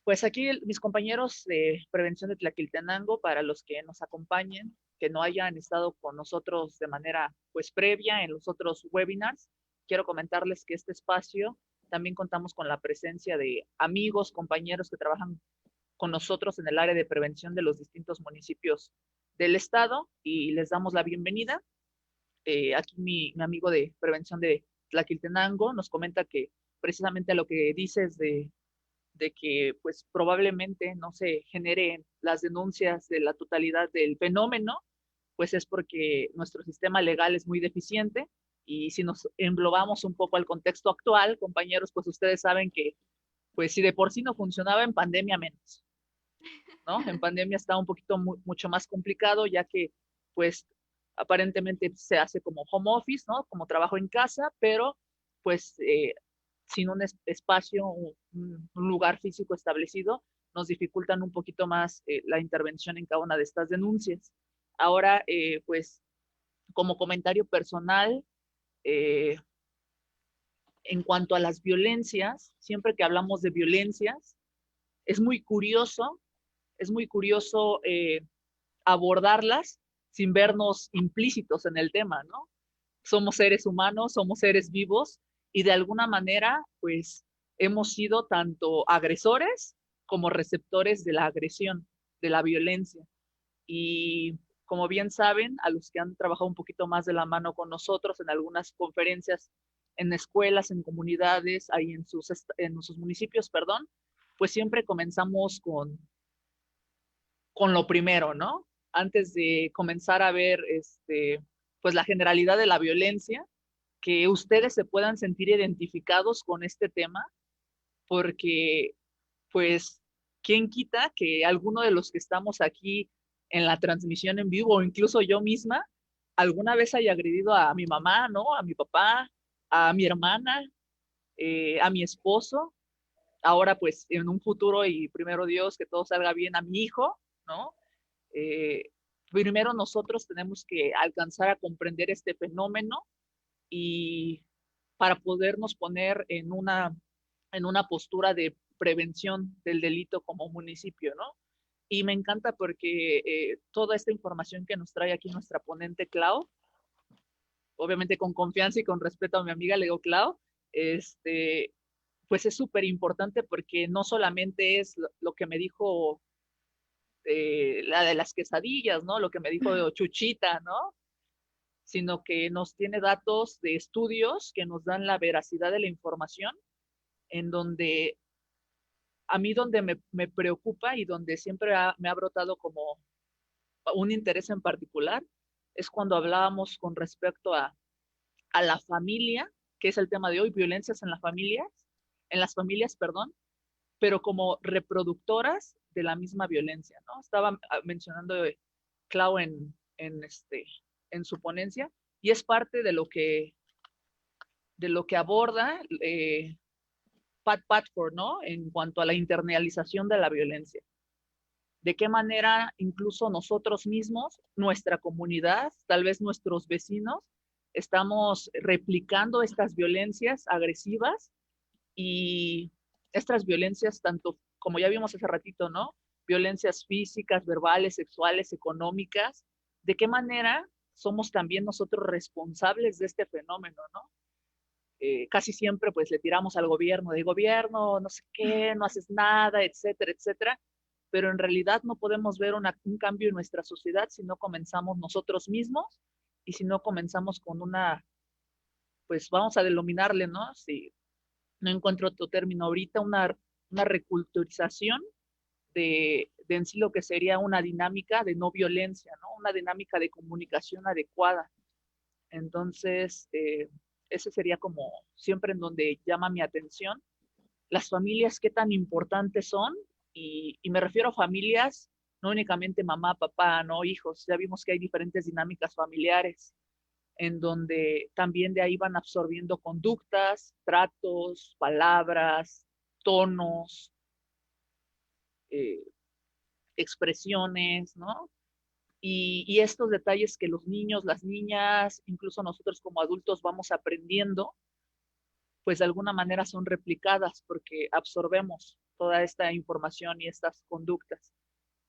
Pues aquí mis compañeros de prevención de Tlaquiltenango, para los que nos acompañen, que no hayan estado con nosotros de manera pues previa en los otros webinars, quiero comentarles que este espacio también contamos con la presencia de amigos, compañeros que trabajan con nosotros en el área de prevención de los distintos municipios del estado y les damos la bienvenida. Aquí mi amigo de prevención de Tlaquiltenango nos comenta que precisamente lo que dices de que pues probablemente no se generen las denuncias de la totalidad del fenómeno, pues es porque nuestro sistema legal es muy deficiente y si nos englobamos un poco al contexto actual, compañeros, pues ustedes saben que pues si de por sí no funcionaba en pandemia menos, ¿no? En pandemia está un poquito mucho más complicado ya que pues aparentemente se hace como home office, ¿no? Como trabajo en casa, pero pues sin un espacio, un lugar físico establecido, nos dificultan un poquito más la intervención en cada una de estas denuncias. Ahora, pues como comentario personal, eh, en cuanto a las violencias, siempre que hablamos de violencias, es muy curioso, es muy curioso abordarlas sin vernos implícitos en el tema, ¿no? Somos seres humanos, somos seres vivos y de alguna manera, pues, hemos sido tanto agresores como receptores de la agresión, de la violencia. Y como bien saben, a los que han trabajado un poquito más de la mano con nosotros en algunas conferencias, en escuelas, en comunidades, ahí en sus municipios, perdón, pues siempre comenzamos con lo primero, ¿no? Antes de comenzar a ver, pues la generalidad de la violencia, que ustedes se puedan sentir identificados con este tema, porque, pues, ¿quién quita que alguno de los que estamos aquí en la transmisión en vivo, o incluso yo misma, alguna vez haya agredido a mi mamá, ¿no? A mi papá, a mi hermana, a mi esposo, ahora pues en un futuro y primero Dios que todo salga bien a mi hijo, ¿no? Eh, Primero nosotros tenemos que alcanzar a comprender este fenómeno y para podernos poner en una postura de prevención del delito como municipio, ¿no? Y me encanta porque toda esta información que nos trae aquí nuestra ponente Clau, obviamente con confianza y con respeto a mi amiga, le digo Clau, pues es súper importante porque no solamente es lo que me dijo la de las quesadillas, ¿no? Lo que me dijo Chuchita, ¿no? Sino que nos tiene datos de estudios que nos dan la veracidad de la información, en donde a mí donde me preocupa y donde siempre me ha brotado como un interés en particular, es cuando hablábamos con respecto a la familia, que es el tema de hoy, violencias en la familia, en las familias, perdón, pero como reproductoras de la misma violencia, ¿no? Estaba mencionando Clau en su ponencia, y es parte de lo que aborda Pat Padford, ¿no? En cuanto a la internalización de la violencia. De qué manera incluso nosotros mismos, nuestra comunidad, tal vez nuestros vecinos, estamos replicando estas violencias agresivas y estas violencias, tanto como ya vimos hace ratito, ¿no? Violencias físicas, verbales, sexuales, económicas. ¿De qué manera somos también nosotros responsables de este fenómeno, ¿no? Casi siempre pues le tiramos al gobierno, de gobierno, no sé qué, no haces nada, etcétera, etcétera, pero en realidad no podemos ver un cambio en nuestra sociedad si no comenzamos nosotros mismos y si no comenzamos con una, pues vamos a denominarle, ¿no? Si no encuentro otro término ahorita, una reculturización de en sí lo que sería una dinámica de no violencia, ¿no? Una dinámica de comunicación adecuada. Entonces, ese sería como siempre en donde llama mi atención. Las familias, qué tan importantes son, y me refiero a familias, no únicamente mamá, papá, no hijos. Ya vimos que hay diferentes dinámicas familiares en donde también de ahí van absorbiendo conductas, tratos, palabras, tonos, eh, expresiones, ¿no? Y estos detalles que los niños, las niñas, incluso nosotros como adultos vamos aprendiendo, pues de alguna manera son replicadas porque absorbemos toda esta información y estas conductas.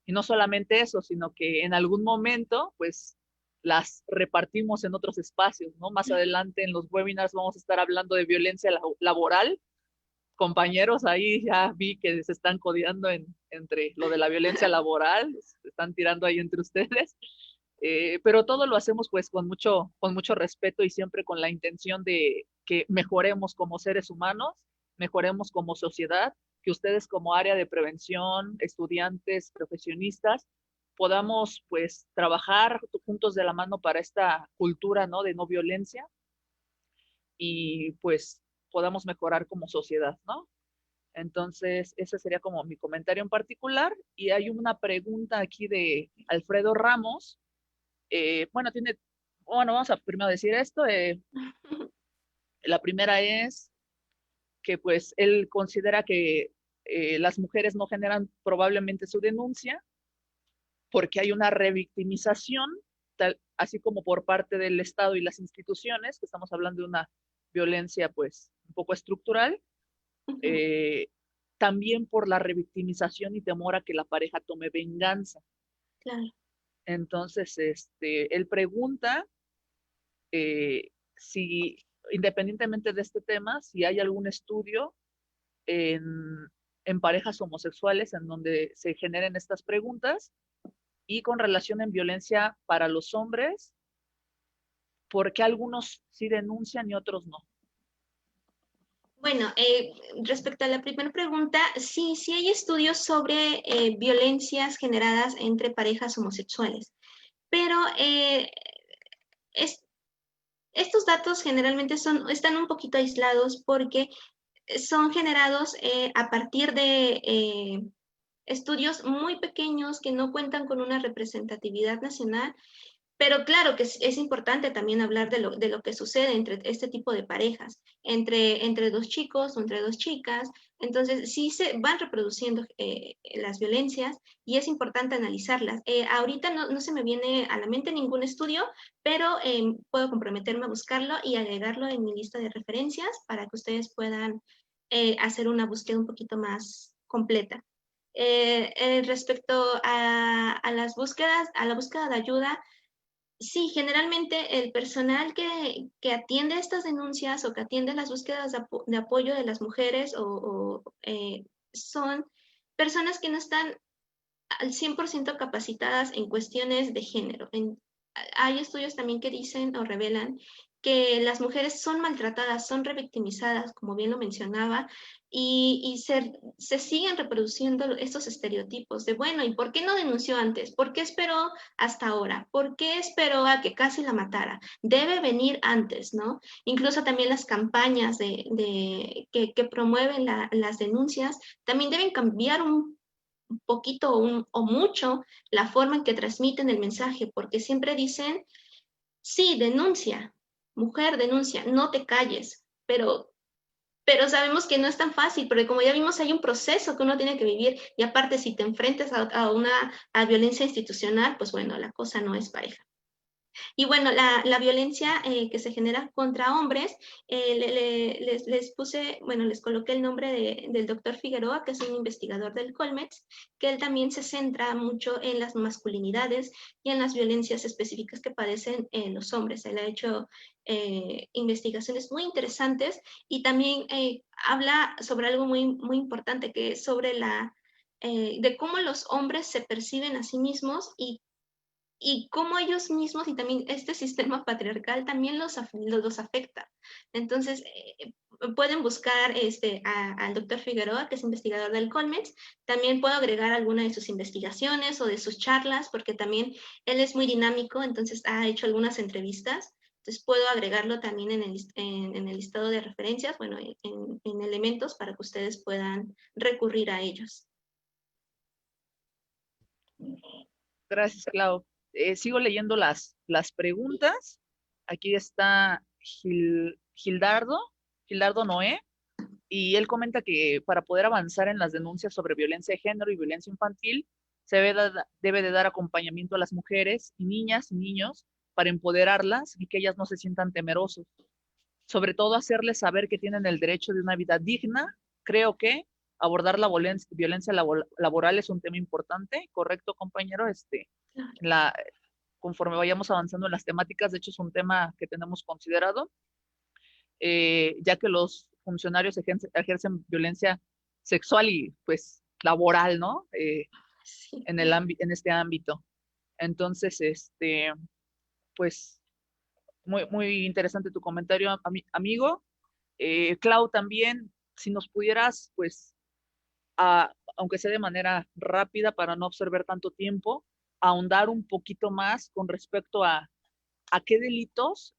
Y no solamente eso, sino que en algún momento, pues las repartimos en otros espacios, ¿no? Más adelante en los webinars vamos a estar hablando de violencia laboral. Compañeros, ahí ya vi que se están codeando entre lo de la violencia laboral, se están tirando ahí entre ustedes. Pero todo lo hacemos pues con mucho respeto y siempre con la intención de que mejoremos como seres humanos, mejoremos como sociedad, que ustedes como área de prevención, estudiantes, profesionistas, podamos pues trabajar juntos de la mano para esta cultura, ¿no? De no violencia y pues podamos mejorar como sociedad, ¿no? Entonces, ese sería como mi comentario en particular. Y hay una pregunta aquí de Alfredo Ramos. Bueno, bueno, vamos a primero decir esto. La primera es que pues él considera que las mujeres no generan probablemente su denuncia porque hay una revictimización, así como por parte del Estado y las instituciones, que estamos hablando de una violencia pues un poco estructural, eh, también por la revictimización y temor a que la pareja tome venganza. Claro. Entonces, él pregunta si, independientemente de este tema, si hay algún estudio en, en parejas homosexuales en donde se generen estas preguntas y con relación en violencia para los hombres, ¿por qué algunos sí denuncian y otros no? Bueno, respecto a la primera pregunta, sí, sí hay estudios sobre violencias generadas entre parejas homosexuales, pero es, estos datos generalmente están un poquito aislados porque son generados a partir de estudios muy pequeños que no cuentan con una representatividad nacional. Pero claro que es importante también hablar de lo que sucede entre este tipo de parejas, entre dos chicos o entre dos chicas. Entonces, sí se van reproduciendo las violencias y es importante analizarlas. Ahorita no se me viene a la mente ningún estudio, pero puedo comprometerme a buscarlo y agregarlo en mi lista de referencias para que ustedes puedan hacer una búsqueda un poquito más completa. Respecto a las búsquedas, a la búsqueda de ayuda, sí, generalmente el personal que atiende estas denuncias o que atiende las búsquedas de apoyo de las mujeres son personas que no están al 100% capacitadas en cuestiones de género. Hay estudios también que dicen o revelan que las mujeres son maltratadas, son revictimizadas, como bien lo mencionaba, y se siguen reproduciendo estos estereotipos de, bueno, ¿y por qué no denunció antes? ¿Por qué esperó hasta ahora? ¿Por qué esperó a que casi la matara? Debe venir antes, ¿no? Incluso también las campañas que promueven las denuncias también deben cambiar un poquito o mucho la forma en que transmiten el mensaje, porque siempre dicen, sí, denuncia, mujer, denuncia, no te calles, pero sabemos que no es tan fácil, porque como ya vimos, hay un proceso que uno tiene que vivir y aparte si te enfrentas a violencia institucional, pues bueno, la cosa no es pareja. Y bueno, la violencia que se genera contra hombres, les puse, bueno, les coloqué el nombre del doctor Figueroa, que es un investigador del Colmex, que él también se centra mucho en las masculinidades y en las violencias específicas que padecen los hombres. Él ha hecho investigaciones muy interesantes y también habla sobre algo muy importante, que es sobre de cómo los hombres se perciben a sí mismos y cómo ellos mismos y también este sistema patriarcal también los afecta. Entonces, pueden buscar al doctor Figueroa, que es investigador del Colmex. También puedo agregar alguna de sus investigaciones o de sus charlas, porque también él es muy dinámico, entonces ha hecho algunas entrevistas. Entonces, puedo agregarlo también en el listado de referencias, bueno, en elementos para que ustedes puedan recurrir a ellos. Gracias, Clau. Sigo leyendo las preguntas. Aquí está Gildardo Noé, y él comenta que para poder avanzar en las denuncias sobre violencia de género y violencia infantil, debe de dar acompañamiento a las mujeres y niñas y niños para empoderarlas y que ellas no se sientan temerosos. Sobre todo hacerles saber que tienen el derecho de una vida digna. Creo que abordar la violencia laboral es un tema importante, ¿correcto, compañero? La, Conforme vayamos avanzando en las temáticas, de hecho es un tema que tenemos considerado, ya que los funcionarios ejercen violencia sexual y pues laboral, ¿no? Sí. En este ámbito. Entonces, pues muy interesante tu comentario, amigo. Clau, también, si nos pudieras, pues, aunque sea de manera rápida para no absorber tanto tiempo, ahondar un poquito más con respecto a qué delitos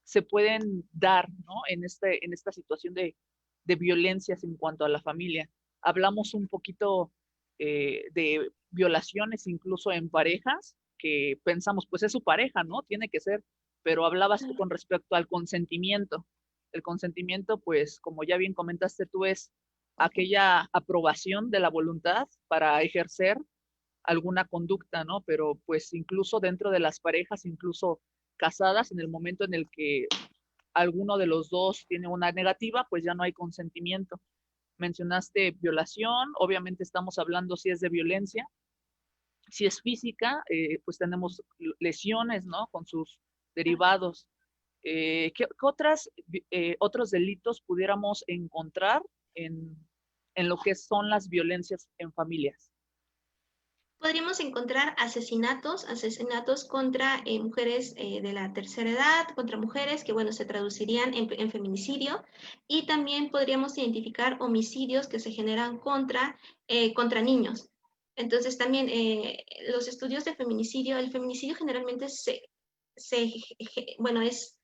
se pueden dar, ¿no? En esta situación de violencias en cuanto a la familia. Hablamos un poquito de violaciones incluso en parejas, que pensamos, pues es su pareja, ¿no? Tiene que ser, pero hablabas tú con respecto al consentimiento. El consentimiento, pues, como ya bien comentaste tú, es aquella aprobación de la voluntad para ejercer alguna conducta, ¿no? Pero pues incluso dentro de las parejas, incluso casadas, en el momento en el que alguno de los dos tiene una negativa, pues ya no hay consentimiento. Mencionaste violación, obviamente estamos hablando si es de violencia, si es física, pues tenemos lesiones, ¿no? Con sus derivados. Otros delitos pudiéramos encontrar en, en lo que son las violencias en familias? Podríamos encontrar asesinatos contra mujeres de la tercera edad, contra mujeres que, bueno, se traducirían en feminicidio, y también podríamos identificar homicidios que se generan contra niños. Entonces, también los estudios de feminicidio, el feminicidio generalmente bueno, es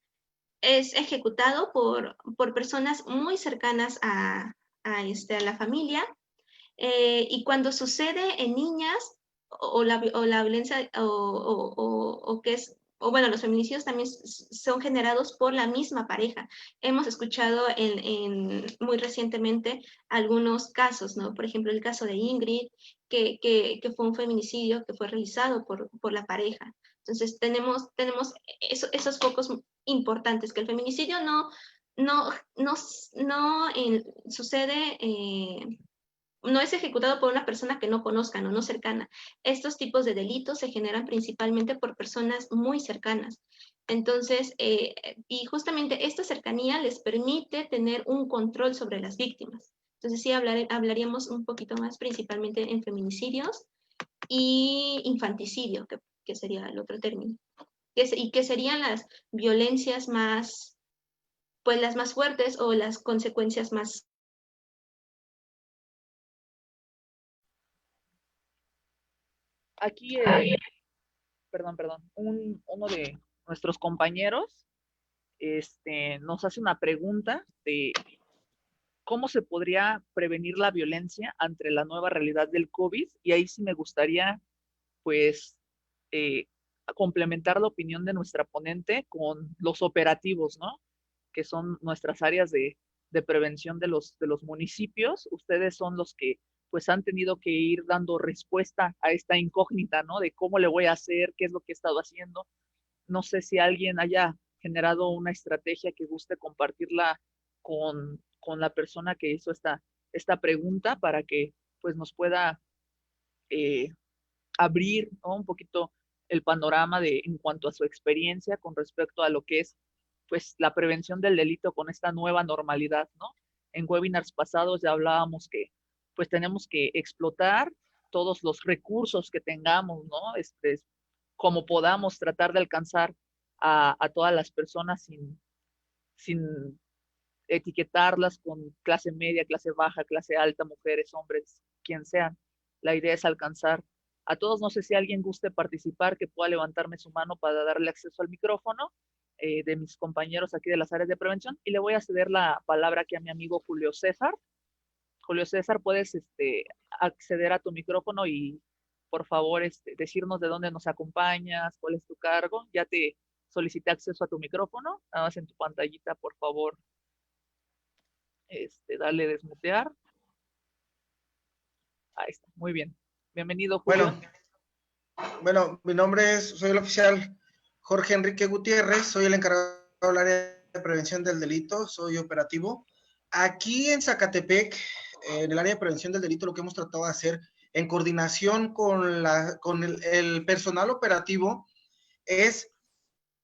ejecutado por personas muy cercanas a la familia, y cuando sucede en niñas o la violencia o que es o bueno, los feminicidios también son generados por la misma pareja. Hemos escuchado muy recientemente algunos casos, ¿no? Por ejemplo, el caso de Ingrid, que fue un feminicidio que fue realizado por la pareja. Entonces, tenemos esos focos importantes, que el feminicidio no, no, no sucede no es ejecutado por una persona que no conozcan o no cercana. Estos tipos de delitos se generan principalmente por personas muy cercanas. Entonces, y justamente esta cercanía les permite tener un control sobre las víctimas. Entonces, sí, hablaríamos un poquito más principalmente en feminicidios y infanticidio, que sería el otro término. y que serían las violencias más, pues las más fuertes o las consecuencias más. Aquí, uno de nuestros compañeros nos hace una pregunta de cómo se podría prevenir la violencia ante la nueva realidad del COVID, y ahí sí me gustaría, pues, eh, complementar la opinión de nuestra ponente con los operativos, ¿no? Que son nuestras áreas de prevención de los municipios. Ustedes son los que, pues, han tenido que ir dando respuesta a esta incógnita, ¿no? De cómo le voy a hacer, qué es lo que he estado haciendo. No sé si alguien haya generado una estrategia que guste compartirla con la persona que hizo esta pregunta para que pues nos pueda eh, abrir, ¿no? Un poquito el panorama de en cuanto a su experiencia con respecto a lo que es pues la prevención del delito con esta nueva normalidad, ¿no? En webinars pasados ya hablábamos que pues tenemos que explotar todos los recursos que tengamos, ¿no? Como podamos tratar de alcanzar a todas las personas sin etiquetarlas con clase media, clase baja, clase alta, mujeres, hombres, quien sean. La idea es alcanzar a todos. No sé si alguien guste participar, que pueda levantarme su mano para darle acceso al micrófono de mis compañeros aquí de las áreas de prevención. Y le voy a ceder la palabra aquí a mi amigo Julio César. Julio César, puedes acceder a tu micrófono y por favor decirnos de dónde nos acompañas, cuál es tu cargo. Ya te solicité acceso a tu micrófono, nada más en tu pantallita, por favor, dale desmutear. Ahí está, muy bien. Bienvenido, Julio. Bueno, mi nombre soy el oficial Jorge Enrique Gutiérrez, soy el encargado del área de prevención del delito, soy operativo. Aquí en Zacatepec, en el área de prevención del delito, lo que hemos tratado de hacer en coordinación con el personal operativo es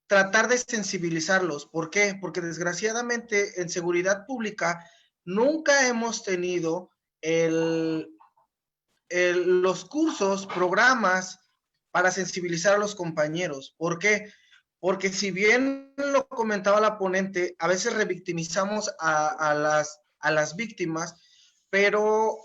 tratar de sensibilizarlos. ¿Por qué? Porque desgraciadamente en seguridad pública nunca hemos tenido los cursos, programas para sensibilizar a los compañeros. ¿Por qué? Porque si bien lo comentaba la ponente, a veces revictimizamos a las víctimas, pero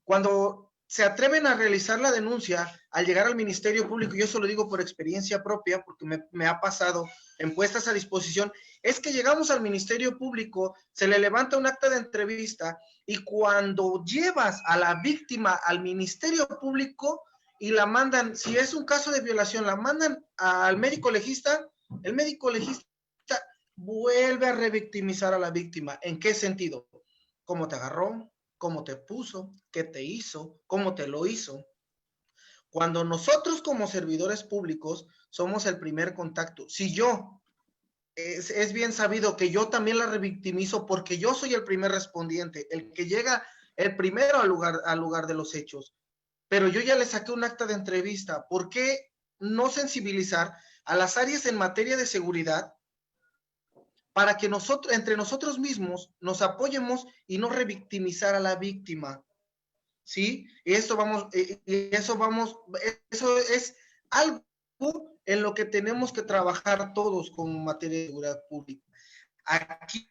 cuando se atreven a realizar la denuncia, al llegar al Ministerio Público, y eso lo digo por experiencia propia, porque me ha pasado en puestas a disposición, es que llegamos al Ministerio Público, se le levanta un acta de entrevista, y cuando llevas a la víctima al Ministerio Público y la mandan, si es un caso de violación, la mandan al médico legista, el médico legista vuelve a revictimizar a la víctima. ¿En qué sentido? ¿Cómo te agarró? ¿Cómo te puso? ¿Qué te hizo? ¿Cómo te lo hizo? Cuando nosotros como servidores públicos somos el primer contacto, si yo es bien sabido que yo también la revictimizo porque yo soy el primer respondiente, el que llega el primero al lugar de los hechos. Pero yo ya le saqué un acta de entrevista. ¿Por qué no sensibilizar a las áreas en materia de seguridad para que nosotros, entre nosotros mismos, nos apoyemos y no revictimizar a la víctima? ¿Sí? Y eso es algo en lo que tenemos que trabajar todos como materia de seguridad pública. Aquí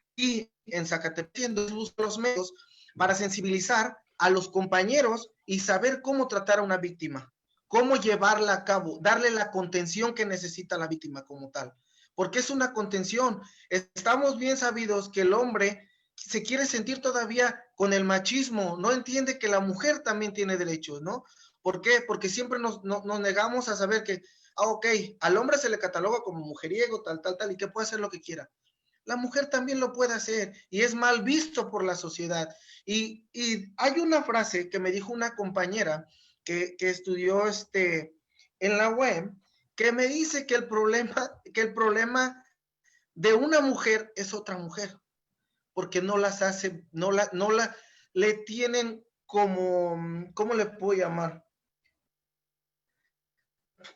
en Zacatepec los medios para sensibilizar a los compañeros y saber cómo tratar a una víctima, cómo llevarla a cabo, darle la contención que necesita la víctima como tal, porque es una contención. Estamos bien sabidos que el hombre se quiere sentir todavía con el machismo, no entiende que la mujer también tiene derechos, ¿no? ¿Por qué? Porque siempre nos negamos a saber que, ok, al hombre se le cataloga como mujeriego, tal, y que puede hacer lo que quiera. La mujer también lo puede hacer y es mal visto por la sociedad. Y hay una frase que me dijo una compañera que estudió en la web, que me dice que el problema de una mujer es otra mujer, porque no las hace, le tienen como, ¿cómo le puedo llamar?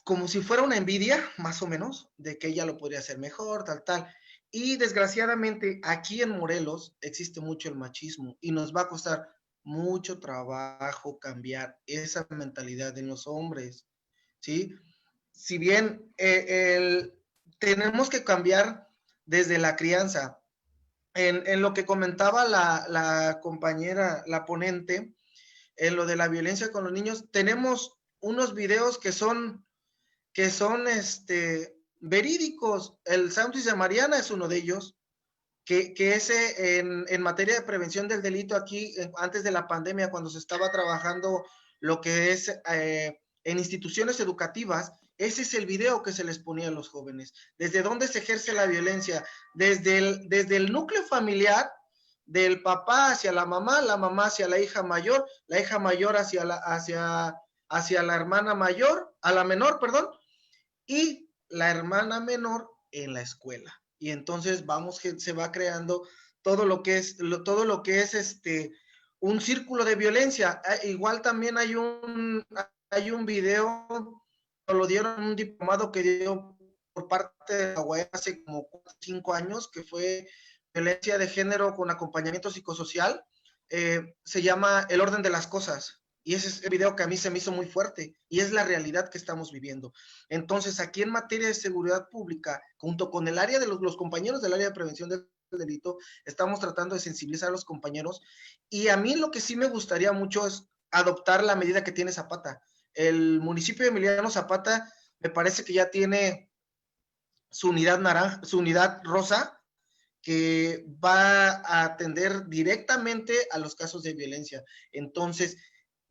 Como si fuera una envidia, más o menos, de que ella lo podría hacer mejor, tal. Y desgraciadamente aquí en Morelos existe mucho el machismo y nos va a costar mucho trabajo cambiar esa mentalidad en los hombres, ¿sí? Si bien tenemos que cambiar desde la crianza. En lo que comentaba la compañera, la ponente, en lo de la violencia con los niños, tenemos unos videos que son verídicos. El sándwich de Mariana es uno de ellos, que ese en materia de prevención del delito aquí, antes de la pandemia, cuando se estaba trabajando lo que es en instituciones educativas, ese es el video que se les ponía a los jóvenes. ¿Desde dónde se ejerce la violencia? Desde el núcleo familiar, del papá hacia la mamá hacia la hija mayor hacia la hermana mayor, a la menor, perdón, y la hermana menor en la escuela. Y entonces se va creando todo lo que es un círculo de violencia. Igual también hay un video, lo dieron un diplomado que dio por parte de la UAE hace como 5 años, que fue violencia de género con acompañamiento psicosocial. Se llama El orden de las cosas. Y ese es el video que a mí se me hizo muy fuerte, y es la realidad que estamos viviendo. Entonces, aquí en materia de seguridad pública, junto con el área de los compañeros del área de prevención del delito, estamos tratando de sensibilizar a los compañeros, y a mí lo que sí me gustaría mucho es adoptar la medida que tiene Zapata. El municipio de Emiliano Zapata me parece que ya tiene su unidad naranja, su unidad rosa, que va a atender directamente a los casos de violencia. Entonces,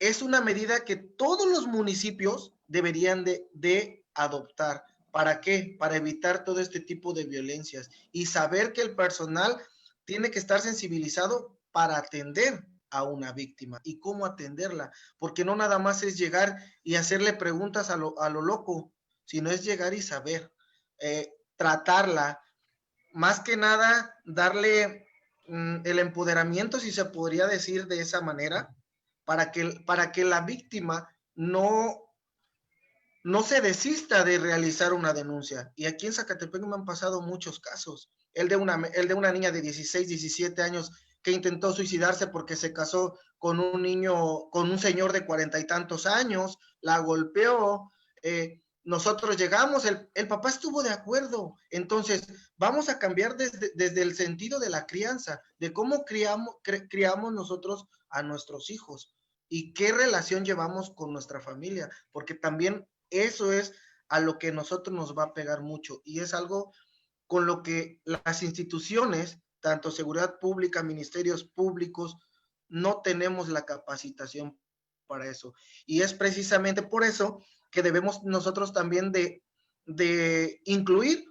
es una medida que todos los municipios deberían de adoptar. ¿Para qué? Para evitar todo este tipo de violencias y saber que el personal tiene que estar sensibilizado para atender a una víctima y cómo atenderla, porque no nada más es llegar y hacerle preguntas a lo loco, sino es llegar y saber, tratarla, más que nada darle el empoderamiento, si se podría decir de esa manera, para que la víctima no se desista de realizar una denuncia. Y aquí en Zacatepec me han pasado muchos casos. El de una niña de 16, 17 años que intentó suicidarse porque se casó con un señor de 40 y tantos años, la golpeó, nosotros llegamos, el papá estuvo de acuerdo. Entonces, vamos a cambiar desde el sentido de la crianza, de cómo criamos nosotros a nuestros hijos y qué relación llevamos con nuestra familia, porque también eso es a lo que nosotros nos va a pegar mucho, y es algo con lo que las instituciones, tanto seguridad pública, ministerios públicos, no tenemos la capacitación para eso. Y es precisamente por eso que debemos nosotros también de incluir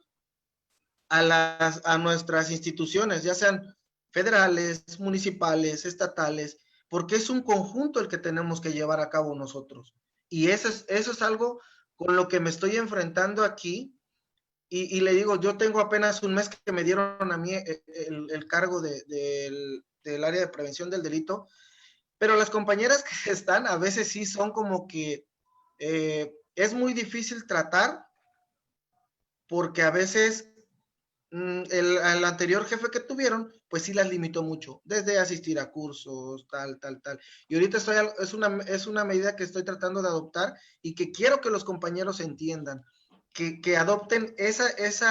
a nuestras instituciones, ya sean federales, municipales, estatales, porque es un conjunto el que tenemos que llevar a cabo nosotros. Y eso es algo con lo que me estoy enfrentando aquí. Y le digo, yo tengo apenas un mes que me dieron a mí el cargo del área de prevención del delito, pero las compañeras que están a veces sí son como que es muy difícil tratar, porque a veces el anterior jefe que tuvieron, pues sí las limitó mucho, desde asistir a cursos, tal. Y ahorita es una medida que estoy tratando de adoptar y que quiero que los compañeros entiendan, que adopten esa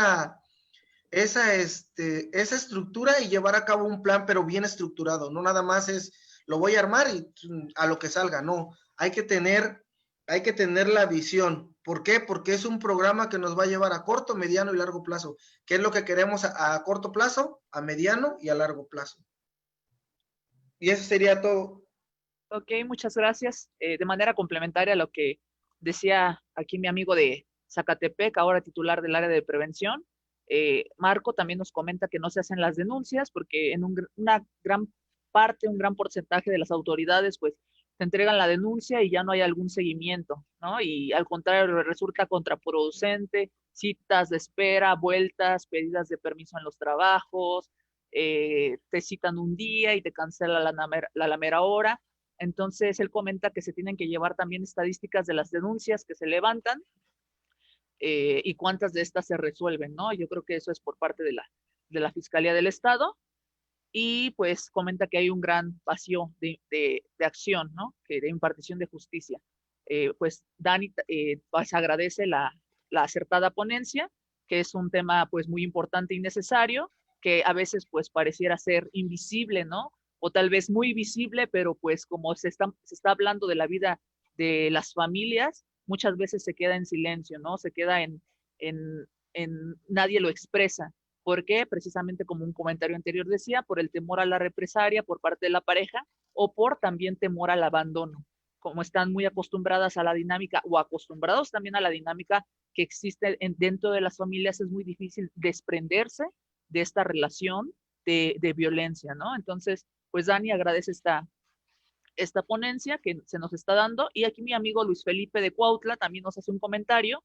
estructura y llevar a cabo un plan, pero bien estructurado. No nada más es, lo voy a armar y a lo que salga, no. Hay que tener la visión. ¿Por qué? Porque es un programa que nos va a llevar a corto, mediano y largo plazo. ¿Qué es lo que queremos a corto plazo, a mediano y a largo plazo? Y eso sería todo. Ok, muchas gracias. De manera complementaria a lo que decía aquí mi amigo de Zacatepec, ahora titular del área de prevención, Marco también nos comenta que no se hacen las denuncias porque en una gran parte, un gran porcentaje de las autoridades, pues, te entregan la denuncia y ya no hay algún seguimiento, ¿no? Y al contrario, resulta contraproducente, citas de espera, vueltas, pedidas de permiso en los trabajos, te citan un día y te cancela la mera hora. Entonces, él comenta que se tienen que llevar también estadísticas de las denuncias que se levantan y cuántas de estas se resuelven, ¿no? Yo creo que eso es por parte de la Fiscalía del Estado. Y pues comenta que hay un gran vacío de acción, ¿no? Que de impartición de justicia. Pues Dani pues agradece la acertada ponencia que es un tema pues muy importante y necesario, que a veces pues pareciera ser invisible, ¿no? O tal vez muy visible, pero pues como se está hablando de la vida de las familias, muchas veces se queda en silencio, ¿no? Se queda en, nadie lo expresa. ¿Por qué? Precisamente como un comentario anterior decía, por el temor a la represalia por parte de la pareja o por también temor al abandono. Como están muy acostumbradas a la dinámica o acostumbrados también a la dinámica que existe dentro de las familias, es muy difícil desprenderse de esta relación de violencia, ¿no? Entonces, pues Dani agradece esta ponencia que se nos está dando y aquí mi amigo Luis Felipe de Cuautla también nos hace un comentario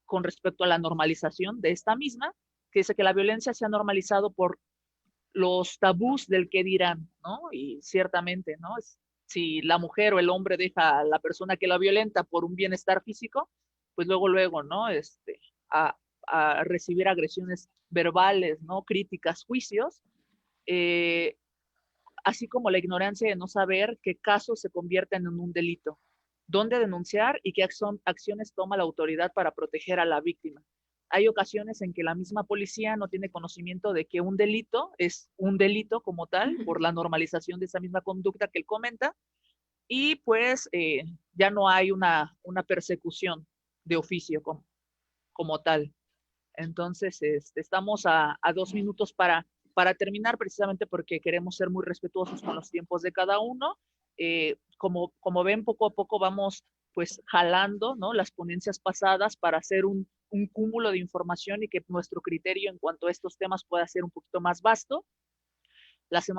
con respecto a la normalización de esta misma, que dice que la violencia se ha normalizado por los tabús del qué dirán, ¿no? Y ciertamente, ¿no? Si la mujer o el hombre deja a la persona que la violenta por un bienestar físico, pues luego, ¿no? A, a recibir agresiones verbales, ¿no? Críticas, juicios, eh, así como la ignorancia de no saber qué casos se convierten en un delito, dónde denunciar y qué acciones toma la autoridad para proteger a la víctima. Hay ocasiones en que la misma policía no tiene conocimiento de que un delito es un delito como tal, por la normalización de esa misma conducta que él comenta, y pues ya no hay una persecución de oficio como tal. Entonces, estamos a 2 minutos para terminar, precisamente porque queremos ser muy respetuosos con los tiempos de cada uno. Como ven, poco a poco vamos pues jalando, ¿no? Las ponencias pasadas para hacer un cúmulo de información y que nuestro criterio en cuanto a estos temas pueda ser un poquito más vasto. Hace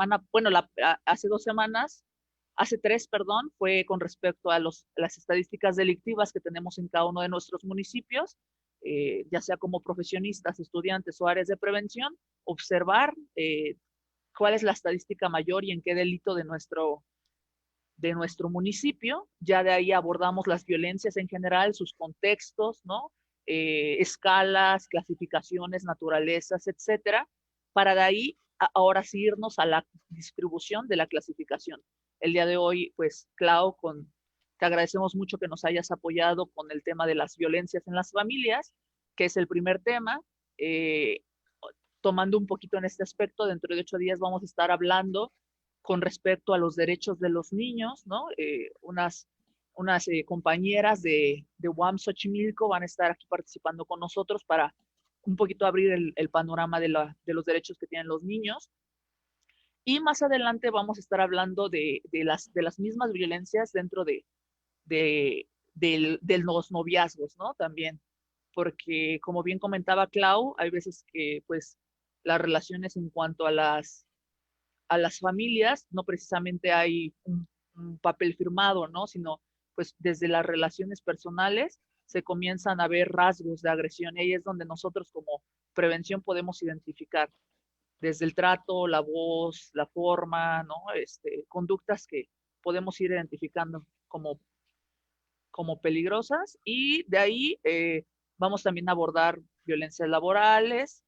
2 semanas, hace 3, perdón, fue con respecto a las estadísticas delictivas que tenemos en cada uno de nuestros municipios, ya sea como profesionistas, estudiantes o áreas de prevención, observar cuál es la estadística mayor y en qué delito de nuestro municipio. Ya de ahí abordamos las violencias en general, sus contextos, ¿no? Escalas, clasificaciones, naturalezas, etcétera, para de ahí ahora sí irnos a la distribución de la clasificación. El día de hoy, pues, Clau, te agradecemos mucho que nos hayas apoyado con el tema de las violencias en las familias, que es el primer tema. Eh, Tomando un poquito en este aspecto, dentro de 8 días vamos a estar hablando con respecto a los derechos de los niños, ¿no? Unas compañeras de UAM Xochimilco van a estar aquí participando con nosotros para un poquito abrir el panorama de los derechos que tienen los niños. Y más adelante vamos a estar hablando de las mismas violencias dentro de los noviazgos, ¿no? También, porque como bien comentaba Clau, hay veces que pues las relaciones en cuanto a las familias, no precisamente hay un papel firmado, ¿no? Sino pues desde las relaciones personales se comienzan a ver rasgos de agresión y ahí es donde nosotros como prevención podemos identificar desde el trato, la voz, la forma, ¿no? Conductas que podemos ir identificando como peligrosas y de ahí vamos también a abordar violencias laborales,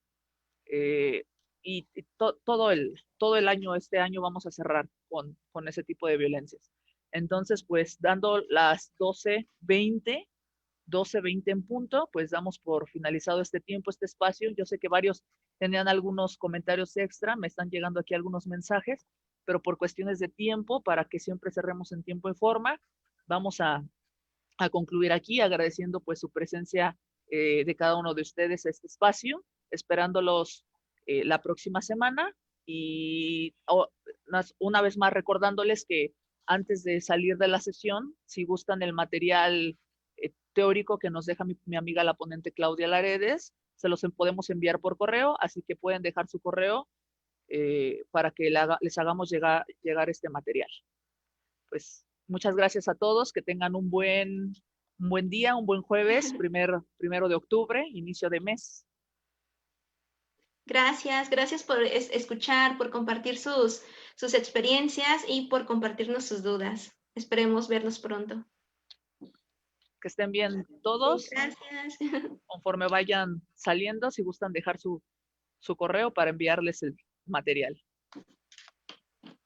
eh, y todo el año, este año vamos a cerrar con ese tipo de violencias. Entonces, pues dando las 12:20 en punto, pues damos por finalizado este tiempo, este espacio. Yo sé que varios tenían algunos comentarios extra, me están llegando aquí algunos mensajes, pero por cuestiones de tiempo, para que siempre cerremos en tiempo y forma, vamos a concluir aquí agradeciendo pues su presencia de cada uno de ustedes a este espacio, esperándolos la próxima semana y una vez más recordándoles que antes de salir de la sesión, si gustan el material teórico que nos deja mi amiga la ponente Claudia Laredes, se los podemos enviar por correo, así que pueden dejar su correo para que les hagamos llegar este material. Pues muchas gracias a todos, que tengan un buen día, un buen jueves, primero de octubre, inicio de mes. Gracias por escuchar, por compartir sus experiencias y por compartirnos sus dudas. Esperemos verlos pronto. Que estén bien todos. Sí, gracias. Conforme vayan saliendo, si gustan dejar su correo para enviarles el material.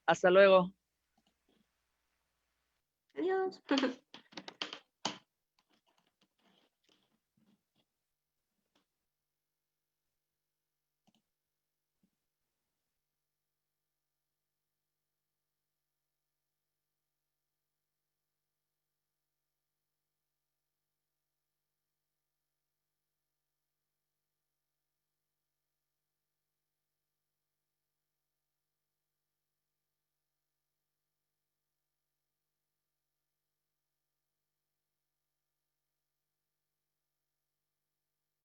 Hasta luego. Adiós.